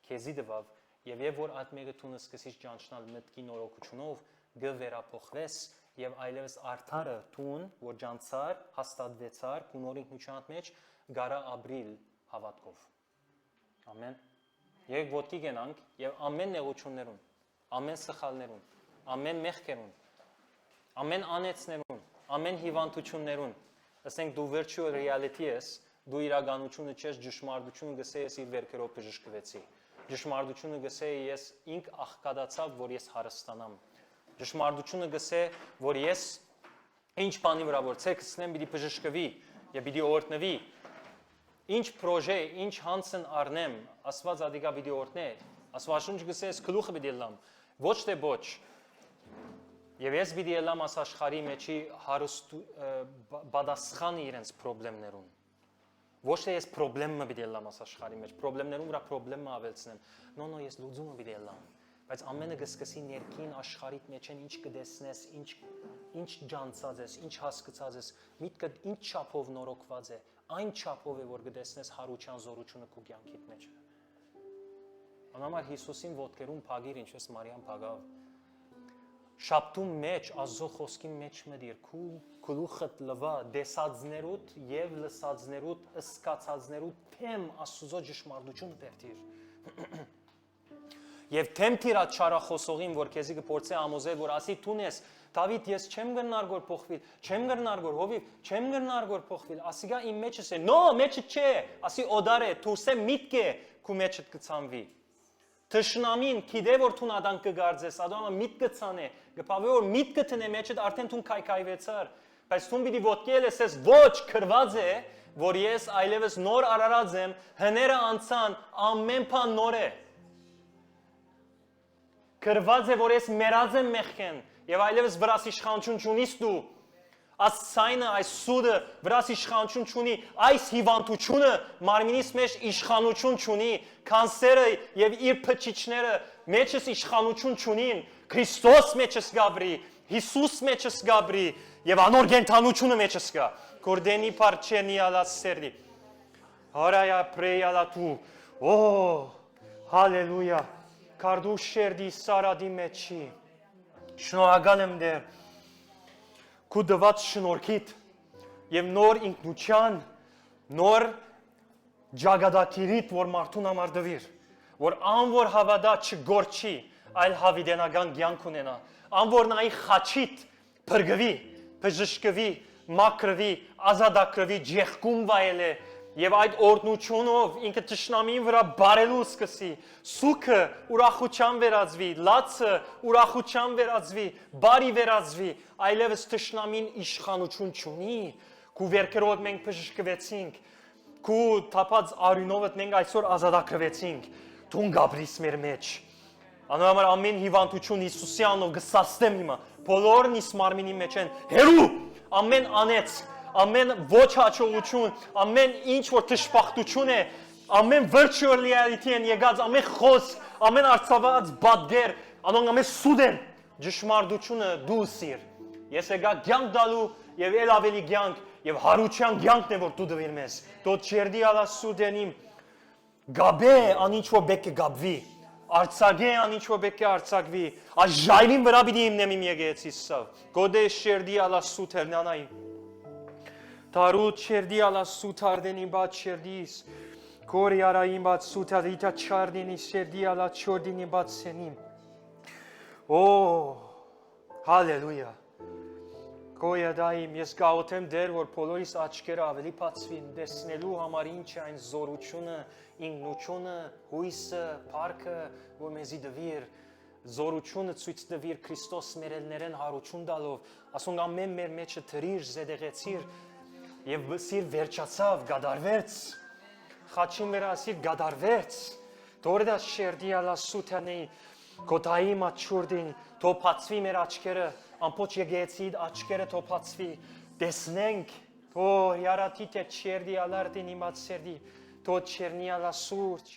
քեզի դվավ եւ որ այդ մեկը թունը սկսես ճանչնալ մտքի նորոգությունով գվերափոխվես եւ այլևս արդարը թուն որ ճանցար հաստատվեցար ու նոր ինքնության մեջ գարա ապրիլ հավատքով ամեն Եվ ոտքի գնանք եւ ամեն նեղություններուն, ամեն սխալներուն, ամեն մեղքերուն, ամեն անեցներուն, ամեն հիվանդություններուն, ասենք դու virtual reality ես, դու իրականությունը չես, ճշմարտությունը գսե ես իր վերքերով բժշկվեցի։ Ճշմարտությունը գսե ես ինք աղքատացավ, որ ես հարստանամ։ Ճշմարտությունը գսե, որ ես ինչ բանի վրա որ ցեքսնեմ պիտի բժշկվի եւ պիտի օրտնվի։ Ինչ պրոժե, ինչ հանցն առնեմ, Աստված ադիգա պիտի օրտնե։ Աստվածաշունչ գսե ես գլուխը պիտի լամ, ոչ թե ոչ։ Եվ ես պիտի լամ աս աշխարհի մեջի հարուստ բադասխանը իրենց խնդիրներուն։ Ոչ թե ես խնդրեմը պիտի լամ աս աշխարհի մեջ, խնդիրներուն վրա խնդրեմը ավելցնեմ։ Նո, ես լուծումը պիտի լամ։ Բայց ամենը գսկսի ներքին աշխարհիդ մեջ են ինչ կդեսնես, ինչ ջանցած ես, ինչ հասկացած ես, միտքդ ինչ չափով նորոգված է, այն չափով է որ կդեսնես հարության զորությունը քո կյանքիդ մեջ։ Անամար Հիսուսին ոտքերուն փագիր ինչպես Մարիամ փագավ։ Շաբթում մեջ Աստծո խոսքի մեջ մտիր քու գլուխդ լվա դեսածներուտ եւ լսածներուտ ըսկացածներուտ թեմ Աստծո ճշմարտությունը բերտիր։ Եվ թեմթիրա չարախոսողին, որ քեզի կփորձե ամոզել, որ ասի տունես, Դավիթ, ես չեմ գնար գոր փոխվիլ, չեմ գնար գոր հովիվ, չեմ գնար գոր փոխվիլ, ասիգա իմ մեջս է, նո, մեջը չէ, ասի օդար է, թուրսե միտք է, քու մեջդ կցանվի։ Թշնամին, գիտե որ տուն ադան կգարձես, ադամը միտք կցանե, գպավե որ միտքը տնե մեջդ արդեն տուն քայքայվեցար, բայց տուն պիտի ոտքել ես, ես ոչ քրված է, որ ես այլևս նոր արարած եմ, հները անցան, ամեն բան նոր է։ Քրված է, որ ես մեռած եմ մեղքեն, եւ այլևս վրաս իշխանություն չունիս դու, այս ցայնը, այս սուդը վրաս իշխանություն չունի, այս հիվանդությունը մարմինիս մեջ իշխանություն չունի, կանսերը եւ իր փչիչները մեջս իշխանություն չունին, Քրիստոս մեջս գաբրի, Հիսուս մեջս գաբրի եւ անոր գենթանությունը մեջս գա, Կորդենի parçeni ala serdi, Հարայա պրեյալա դու, օ, հալելույա, Կարդու շերդի սարադի մեջի, Շնորհակալ եմ դեր, քու դված շնորհքիդ եւ նոր ինքնության, նոր ջագադակիրիդ, որ մարդուն համար դվիր, որ անոր հավատա չգորչի, այլ հավիտենական կյանք ունենա, անոր նայի խաչիդ բրգվի, բժշկվի, մաքրվի, ազատագրվի, ջեղկում վայելե եւ այդ օրհնությունով ինքը ճշնամին վրա բարելու սկսի, սուքը ուրախության վերածվի, լացը ուրախության վերածվի, բարի վերածվի, այլևս ճշնամին իշխանություն չունի, քու վերքերով մենք բժշկվեցինք, քու թափած արյունովդ մենք այսօր ազատագրվեցինք, դուն գաբրիս մեր մեջ։ Անորոմար ամեն հիվանդություն Հիսուսի անունով գսաստեմ հիմա, բոլորն իս մարմինի մեջ են, հերու, ամեն անեց, ամեն ոչ հաջողություն, ամեն ինչ որ թշպախտություն է, ամեն virtual reality են եկած, ամեն խոսք, ամեն արծաված բադգեր, անոնք ամեն սուդ են, ճշմարտությունը դու սիր։ Ես եկա կյանք դալու եւ ել ավելի կյանք եւ հարության կյանքն է որ դու դվիր մեզ։ Դու չերդի ալա սուդենիմ գաբե անիչ որ բեկե գաբվի, արցագե անիչ որ բեկե արցագվի, աժայլին վրա պիտի իմնեմ իմ եկեղեցիսով։ Գոդե շերդի ալա սուդ հերնանայի Տարուտ շերդի ալա սուտ արդենի բաց շերդիս, կորի արային բաց սուտ արդիտա չարդինի շերդի ալա չորդինի բաց սենիմ։ Օ, հալելույա, կոյա դայիմ, ես գաղութեմ դեր, որ բոլորիս աչկերը ավելի պացվին, դեսնելու համար ինչ է այն զորությունը, ինգնությունը, հույսը, պարքը, որ մեզի դվիր, զորությունը ցույց դվիր Քրիստոս մերելներեն հարություն դալով, ասոնք ամեն մեր մեջը թրիր, զեդեղեցիր, Եվ սիր վերջացավ, գադարվեց, խաչին վրա սիր գադարվեց, դորդա շերդի ալա սութանեի, գոտայի մաչուրդին, թոպացվի մեր աչկերը, ամպոչ եկեցիդ աչկերը թոպացվի, դեսնենք, թո յարատի թե չերդի ալարդին իմաց սերդի, թո չերնի ալա սուրջ,